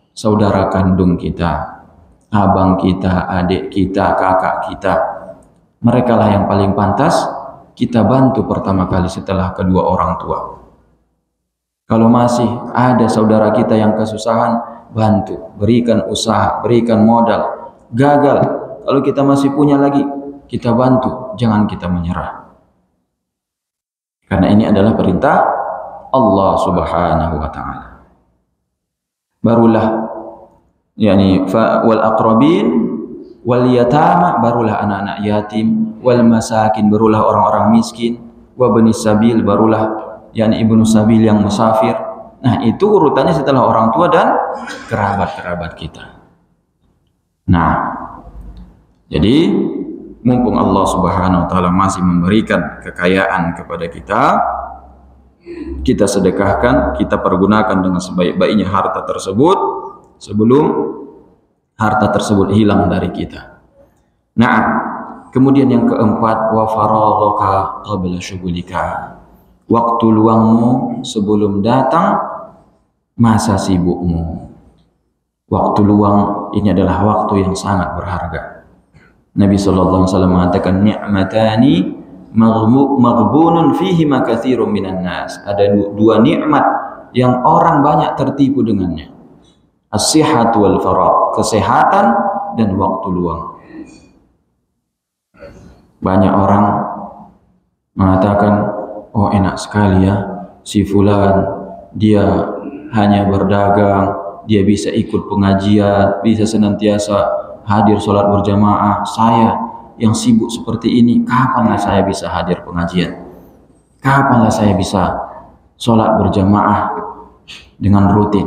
Speaker 1: Saudara kandung kita, abang kita, adik kita, kakak kita. Mereka lah yang paling pantas kita bantu pertama kali setelah kedua orang tua. Kalau masih ada saudara kita yang kesusahan, bantu, berikan usaha, berikan modal. Gagal, kalau kita masih punya lagi, kita bantu, jangan kita menyerah. Karena ini adalah perintah Allah Subhanahu wa taala. Barulah wal aqrabin wal yatama, barulah anak-anak yatim, wal masakin, barulah orang-orang miskin, wa banis sabil, barulah ibnu sabil yang musafir. Nah, itu urutannya setelah orang tua dan kerabat-kerabat kita. Nah, jadi mumpung Allah Subhanahu wa taala masih memberikan kekayaan kepada kita, kita sedekahkan, kita pergunakan dengan sebaik-baiknya harta tersebut sebelum harta tersebut hilang dari kita. Nah, kemudian yang keempat, wa faraghaka qabla syughulika. Waktu luangmu sebelum datang masa sibukmu. Waktu luang ini adalah waktu yang sangat berharga. Nabi SAW mengatakan, ni'matani maghbunun fihi ma katsirun minan nas. Ada dua nikmat yang orang banyak tertipu dengannya. As-sihhatu wal faragh, kesehatan dan waktu luang. Banyak orang mengatakan, oh enak sekali ya si fulan, dia hanya berdagang, dia bisa ikut pengajian, bisa senantiasa hadir sholat berjamaah. Saya yang sibuk seperti ini, kapanlah saya bisa hadir pengajian? Kapanlah saya bisa sholat berjamaah dengan rutin?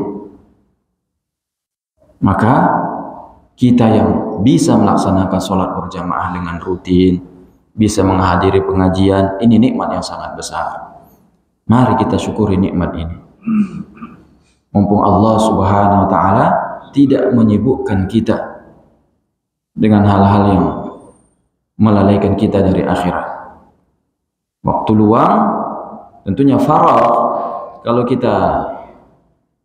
Speaker 1: Maka kita yang bisa melaksanakan sholat berjamaah dengan rutin, bisa menghadiri pengajian, ini nikmat yang sangat besar. Mari kita syukuri nikmat ini. Mumpung Allah Subhanahu wa taala tidak menyibukkan kita dengan hal-hal yang melalaikan kita dari akhirat. Waktu luang tentunya faragh, kalau kita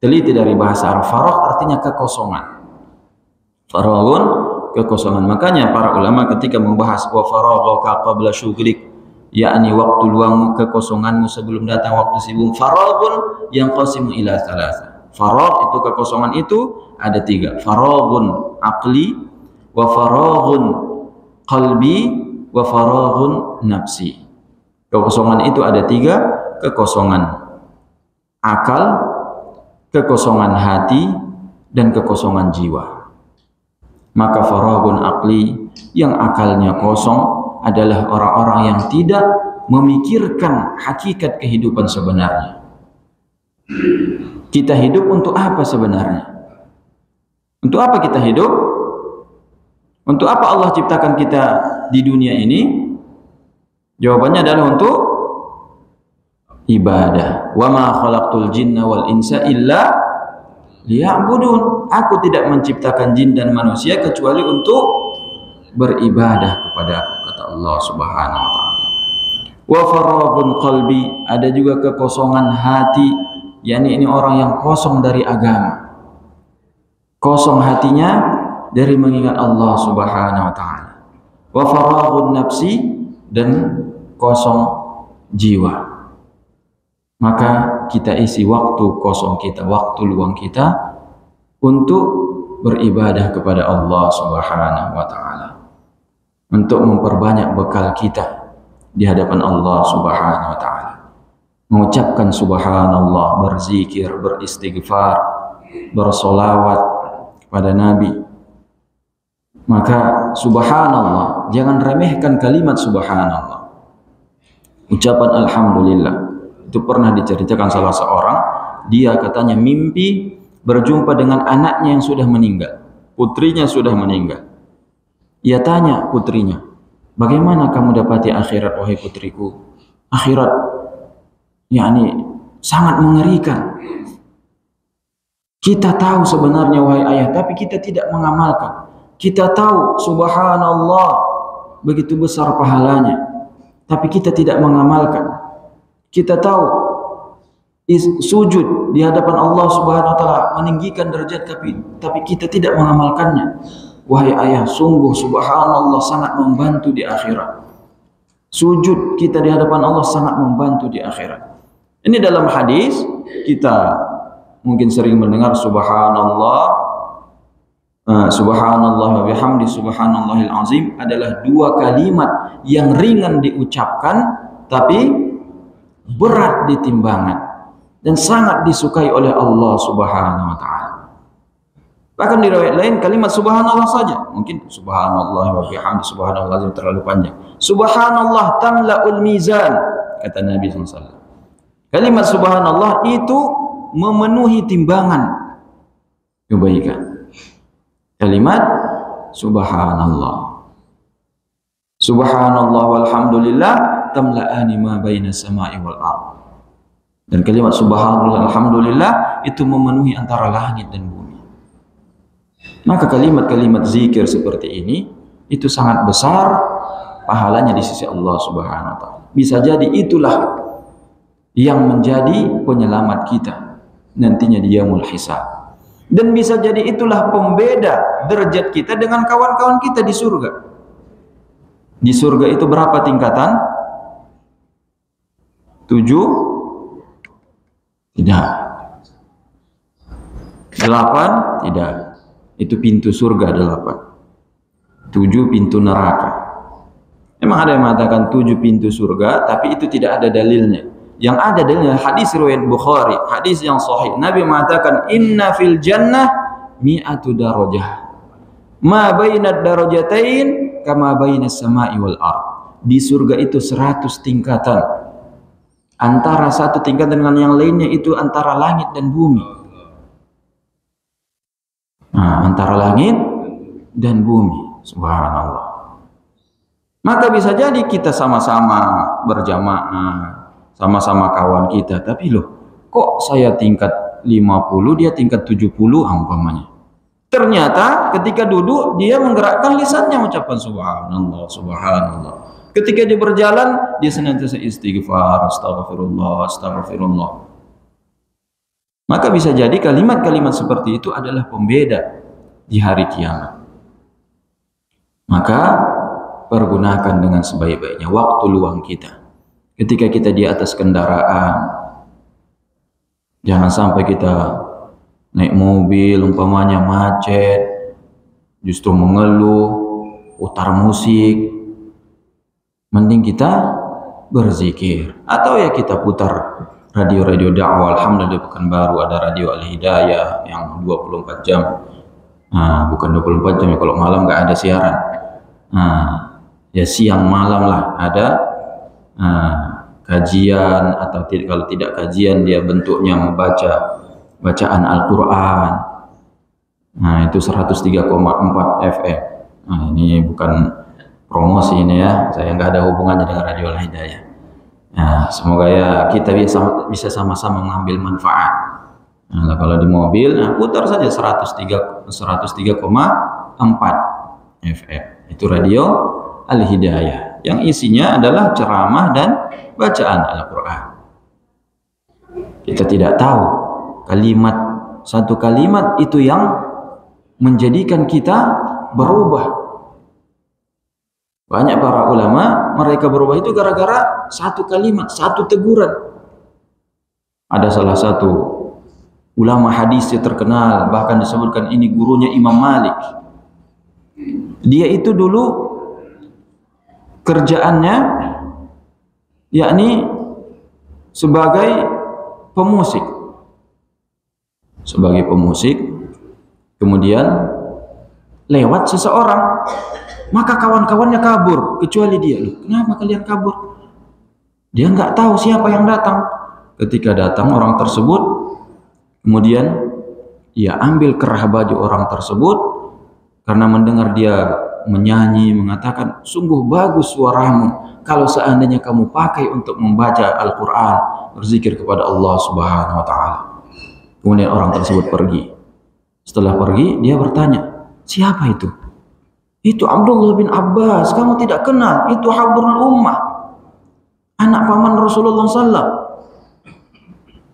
Speaker 1: teliti dari bahasa Arab, faragh artinya kekosongan. Faraghun, kekosongan. Makanya para ulama ketika membahas wa faraghaka qabla syughlik, yakni waktu luangmu, kekosonganmu sebelum datang waktu sibuk. Faraghun yang qasimu ila thalatha. Faragh itu, kekosongan itu ada 3. Faraghun aqli, wa faraghun qalbi, wa faraghun nafsi. Kekosongan itu ada 3, kekosongan akal, kekosongan hati, dan kekosongan jiwa. Maka faraghun aqli, yang akalnya kosong, adalah orang-orang yang tidak memikirkan hakikat kehidupan sebenarnya. Kita hidup untuk apa sebenarnya? Untuk apa kita hidup? Untuk apa Allah ciptakan kita di dunia ini? Jawabannya adalah untuk ibadah. Wa ma khalaqtul jinna wal insa illa liya'budun. Aku tidak menciptakan jin dan manusia kecuali untuk beribadah kepada Aku, kata Allah Subhanahu wa taala. Wa faraghun qalbi, ada juga kekosongan hati, yakni ini orang yang kosong dari agama. Kosong hatinya dari mengingat Allah Subhanahu wa taala. Wa faraghun nafsi, dan kosong jiwa. Maka kita isi waktu kosong kita, waktu luang kita untuk beribadah kepada Allah Subhanahu wa taala. Untuk memperbanyak bekal kita di hadapan Allah Subhanahu wa taala. Mengucapkan subhanallah, berzikir, beristighfar, bersolawat kepada Nabi. Maka subhanallah, jangan remehkan kalimat subhanallah. Ucapan alhamdulillah. Itu pernah diceritakan salah seorang, dia katanya mimpi berjumpa dengan anaknya yang sudah meninggal. Putrinya sudah meninggal. Ia tanya putrinya, bagaimana kamu dapati akhirat wahai putriku? Akhirat yakni sangat mengerikan. Kita tahu sebenarnya wahai ayah, tapi kita tidak mengamalkan. Kita tahu subhanallah begitu besar pahalanya, tapi kita tidak mengamalkan. Kita tahu sujud di hadapan Allah Subhanahu wa taala meninggikan derajat, tapi kita tidak mengamalkannya. Wahai ayah, sungguh subhanallah sangat membantu di akhirat. Sujud kita di hadapan Allah sangat membantu di akhirat. Ini dalam hadis kita mungkin sering mendengar subhanallah, subhanallah wa bihamdi subhanallahil azim adalah 2 kalimat yang ringan diucapkan tapi berat di timbangan dan sangat disukai oleh Allah Subhanahu wa taala. Bahkan di riwayat lain kalimat subhanallah saja, mungkin subhanallah wa bihamdi subhanallah terlalu panjang. Subhanallah tamla'ul mizan, kata Nabi SAW. Kalimat subhanallah itu memenuhi timbangan kebaikan. Kalimat subhanallah, subhanallah walhamdulillah tamla'ani ma baina samai wal ardh. Dan kalimat subhanallah alhamdulillah itu memenuhi antara langit dan bumi. Maka kalimat-kalimat zikir seperti ini itu sangat besar pahalanya di sisi Allah Subhanahu wa taala. Bisa jadi itulah yang menjadi penyelamat kita nantinya di yaumul hisab. Dan bisa jadi itulah pembeda derajat kita dengan kawan-kawan kita di surga. Di surga itu berapa tingkatan? 7? Tidak. 8? Tidak. Itu pintu surga 8. 7 pintu neraka. Memang ada yang mengatakan 7 pintu surga, tapi itu tidak ada dalilnya. Yang ada dalilnya hadis riwayat Bukhari, hadis yang sahih. Nabi mengatakan inna fil jannah mi'atu darajah. Ma bainad darajatain kama bainas sama'i wal ardh. Di surga itu 100 tingkatan. Antara satu tingkatan dengan yang lainnya itu antara langit dan bumi. Nah, antara langit dan bumi. Subhanallah. Maka bisa jadi kita sama-sama berjamaah, sama-sama kawan kita, tapi loh, kok saya tingkat 50, dia tingkat 70 umpamanya. Ternyata ketika duduk dia menggerakkan lisannya mengucapkan subhanallah, subhanallah. Ketika dia berjalan dia senantiasa istighfar, astagfirullah, astagfirullah. Maka bisa jadi kalimat-kalimat seperti itu adalah pembeda di hari kiamat. Maka pergunakan dengan sebaik-baiknya waktu luang kita. Ketika kita di atas kendaraan, jangan sampai kita naik mobil umpamanya macet, justru mengeluh, putar musik. Mending kita berzikir, atau ya kita putar radio-radio dakwah. Alhamdulillah Pekanbaru ada radio Al-Hidayah yang 24 jam. Nah, bukan 24 jam ya, kalau malam nggak ada siaran. Nah, ya siang malam lah ada kajian, atau kalau tidak kajian dia bentuknya membaca bacaan Al-Quran. Nah itu 103,4 FM. Nah ini bukan promosi ini ya, saya nggak ada hubungannya dengan Radio Al-Hidayah. Nah semoga ya kita bisa sama-sama mengambil manfaat. Nah kalau di mobil, nah, putar saja 103,4 FM. Itu Radio Al-Hidayah yang isinya adalah ceramah dan bacaan Al-Quran. Kita tidak tahu satu kalimat itu yang menjadikan kita berubah. Banyak para ulama mereka berubah itu gara-gara satu kalimat, satu teguran. Ada salah satu ulama hadis yang terkenal, bahkan disebutkan ini gurunya Imam Malik. Dia itu dulu kerjaannya yakni sebagai pemusik. Kemudian lewat seseorang, maka kawan-kawannya kabur kecuali dia. Loh, kenapa kalian kabur? Dia nggak tahu siapa yang datang. Ketika datang orang tersebut, kemudian ia ambil kerah baju orang tersebut karena mendengar dia menyanyi, mengatakan sungguh bagus suaramu, kalau seandainya kamu pakai untuk membaca Al-Quran, berzikir kepada Allah Subhanahu wa Ta'ala. Kemudian orang tersebut pergi. Setelah pergi, dia bertanya, siapa itu? Itu Abdullah bin Abbas. Kamu tidak kenal? Itu habrul ummah, anak paman Rasulullah SAW.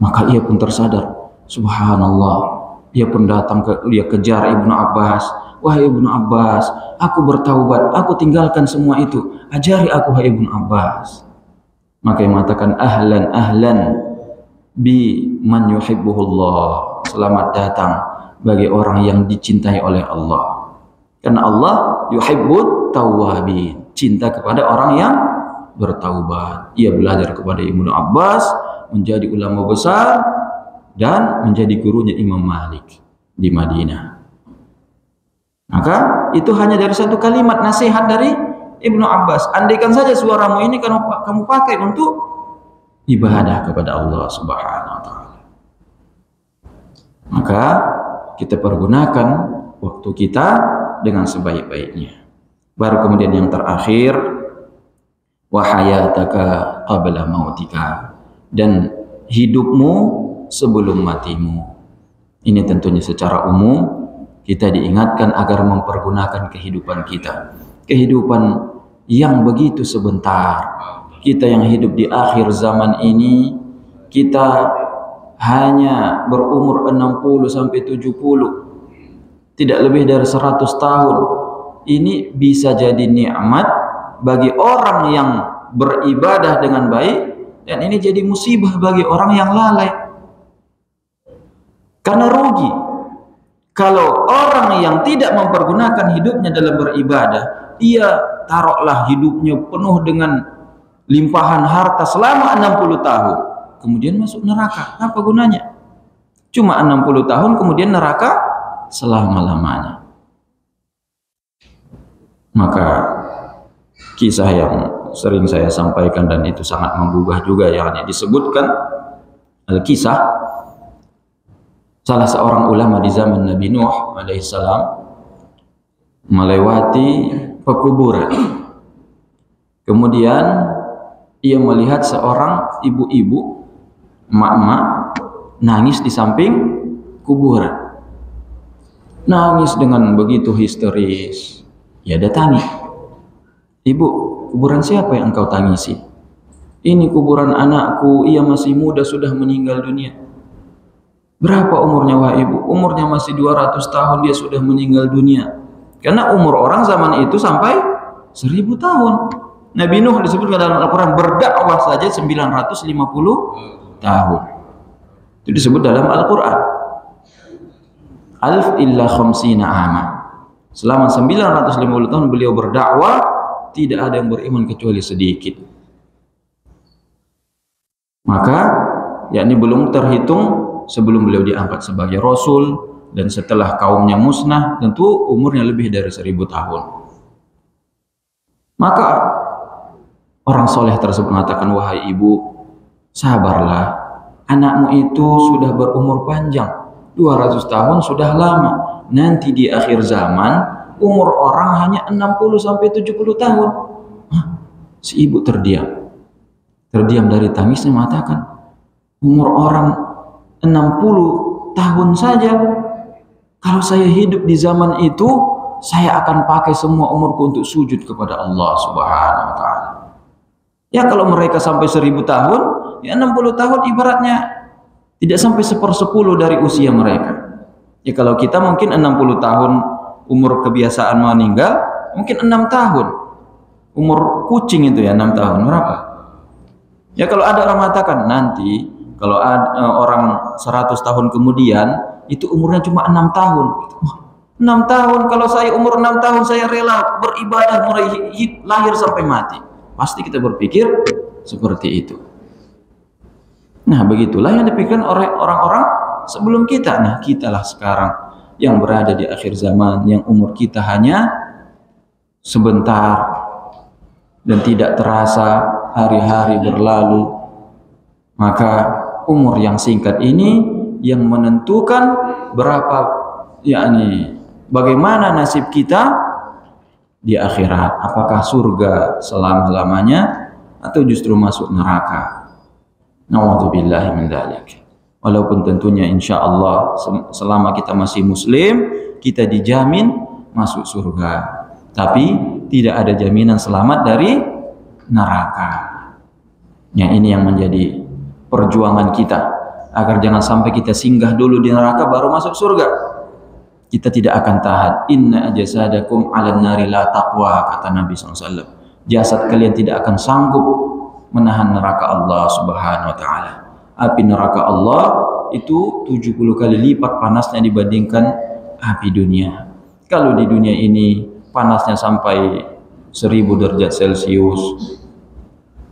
Speaker 1: Maka ia pun tersadar. Subhanallah. Dia pun datang dia kejar Ibnu Abbas. Wahai Ibnu Abbas, aku bertaubat. Aku tinggalkan semua itu. Ajari aku, wahai Ibnu Abbas. Maka ia mengatakan, ahlan ahlan bi man yuhibbuhullah. Selamat datang bagi orang yang dicintai oleh Allah. Karena Allah yuhibbut tawwabin, cinta kepada orang yang bertaubat. Ia belajar kepada Ibnu Abbas, menjadi ulama besar dan menjadi gurunya Imam Malik di Madinah. Maka itu hanya dari satu kalimat nasihat dari Ibnu Abbas. Andaikan saja suaramu ini kamu pakai untuk ibadah kepada Allah Subhanahu wa Ta'ala, maka kita pergunakan waktu kita dengan sebaik-baiknya. Baru kemudian yang terakhir, wa hayataka qabla mautika, dan hidupmu sebelum matimu. Ini tentunya secara umum kita diingatkan agar mempergunakan kehidupan kita, kehidupan yang begitu sebentar. Kita yang hidup di akhir zaman ini, kita hanya berumur 60 sampai 70, tidak lebih dari 100 tahun. Ini bisa jadi nikmat bagi orang yang beribadah dengan baik, dan ini jadi musibah bagi orang yang lalai. Karena rugi kalau orang yang tidak mempergunakan hidupnya dalam beribadah, ia taruhlah hidupnya penuh dengan limpahan harta selama 60 tahun. Kemudian masuk neraka, apa gunanya? Cuma 60 tahun kemudian neraka selama-lamanya. Maka kisah yang sering saya sampaikan dan itu sangat menggugah juga, yang disebutkan Al-Kisah salah seorang ulama di zaman Nabi Nuh alaihissalam melewati pekuburan. Kemudian ia melihat seorang ibu-ibu, emak-emak, nangis di samping kuburan. Nangis dengan begitu histeris. Ya datangi. Ibu, kuburan siapa yang engkau tangisi? Ini kuburan anakku, ia masih muda sudah meninggal dunia. Berapa umurnya wahai ibu? Umurnya masih 200 tahun dia sudah meninggal dunia. Karena umur orang zaman itu sampai 1000 tahun. Nabi Nuh disebutkan dalam Al-Quran berdakwah saja 950 tahun. Itu disebut dalam Al-Quran. Alf illa khamsina ama. Selama 950 tahun beliau berdakwah, tidak ada yang beriman kecuali sedikit. Maka yakni belum terhitung sebelum beliau diangkat sebagai rasul dan setelah kaumnya musnah, tentu umurnya lebih dari 1000 tahun. Maka orang soleh tersebut mengatakan, wahai ibu, sabarlah, anakmu itu sudah berumur panjang, 200 tahun sudah lama. Nanti di akhir zaman umur orang hanya 60 sampai 70 tahun. Si ibu terdiam dari tangisnya, mengatakan, umur orang 60 tahun saja. Kalau saya hidup di zaman itu, saya akan pakai semua umurku untuk sujud kepada Allah Subhanahu wa Ta'ala. Ya kalau mereka sampai 1000 tahun, ya 60 tahun ibaratnya tidak sampai 1/10 dari usia mereka. Ya kalau kita mungkin 60 tahun umur kebiasaan meninggal, mungkin 6 tahun. Umur kucing itu ya 6 tahun, berapa? Ya kalau ada orang mengatakan nanti kalau ada orang 100 tahun kemudian itu umurnya cuma 6 tahun. 6 tahun, kalau saya umur 6 tahun saya rela beribadah mulai lahir sampai mati. Pasti kita berpikir seperti itu. Nah, begitulah yang dipikirkan oleh orang-orang sebelum kita. Nah, kitalah sekarang yang berada di akhir zaman, yang umur kita hanya sebentar dan tidak terasa, hari-hari berlalu. Maka umur yang singkat ini yang menentukan berapa, yakni bagaimana nasib kita di akhirat. Apakah surga selama-lamanya atau justru masuk neraka? Na'udzubillahi min dzalik. Walaupun tentunya insya Allah selama kita masih muslim, kita dijamin masuk surga. Tapi tidak ada jaminan selamat dari neraka. Ya, ini yang menjadi perjuangan kita, agar jangan sampai kita singgah dulu di neraka baru masuk surga. Kita tidak akan tahan. Inna jasadakum 'alan nari la taqwa, kata Nabi SAW. Jasad kalian tidak akan sanggup menahan neraka Allah Subhanahu wa Ta'ala. Api neraka Allah itu 70 kali lipat panasnya dibandingkan api dunia. Kalau di dunia ini panasnya sampai 1000 derajat Celcius,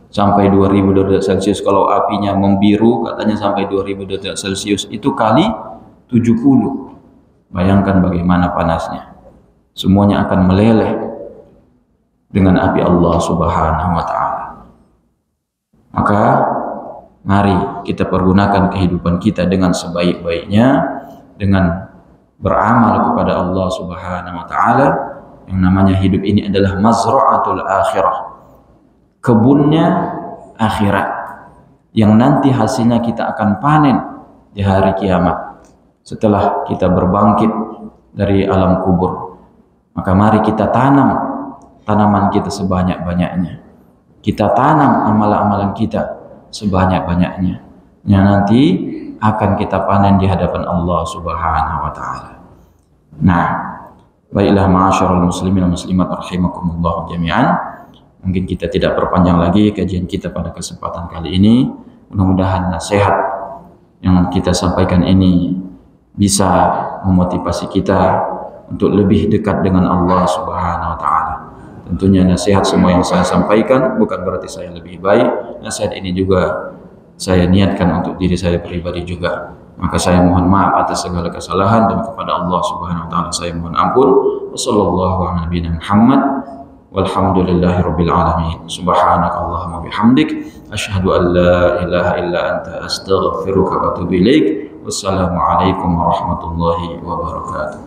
Speaker 1: sampai 2000 derajat Celcius. Kalau apinya membiru katanya sampai 2000 derajat Celcius, itu kali 70. Bayangkan bagaimana panasnya. Semuanya akan meleleh dengan api Allah Subhanahu wa Ta'ala. Maka mari kita pergunakan kehidupan kita dengan sebaik-baiknya, dengan beramal kepada Allah Subhanahu wa Ta'ala. Yang namanya hidup ini adalah mazra'atul akhirah, kebunnya akhirat, yang nanti hasilnya kita akan panen di hari kiamat setelah kita berbangkit dari alam kubur. Maka mari kita tanam tanaman kita sebanyak-banyaknya, kita tanam amalan-amalan kita sebanyak-banyaknya, yang nanti akan kita panen di hadapan Allah Subhanahu wa Ta'ala. Nah, baiklah ma'asyiral muslimin wal muslimat rahimakumullah jami'an. Mungkin kita tidak perpanjang lagi kajian kita pada kesempatan kali ini. Mudah-mudahan nasihat yang kita sampaikan ini bisa memotivasi kita untuk lebih dekat dengan Allah Subhanahu wa Ta'ala. Tentunya nasihat semua yang saya sampaikan bukan berarti saya lebih baik. Nasihat ini juga saya niatkan untuk diri saya pribadi juga. Maka saya mohon maaf atas segala kesalahan, dan kepada Allah Subhanahu wa Ta'ala saya mohon ampun. Wassallallahu ala nabiyina Muhammad walhamdulillahirabbil alamin. Subhanakallahumma bihamdik asyhadu an la ilaha illa anta astaghfiruka wa atubu ilaik. Wassalamualaikum warahmatullahi wabarakatuh.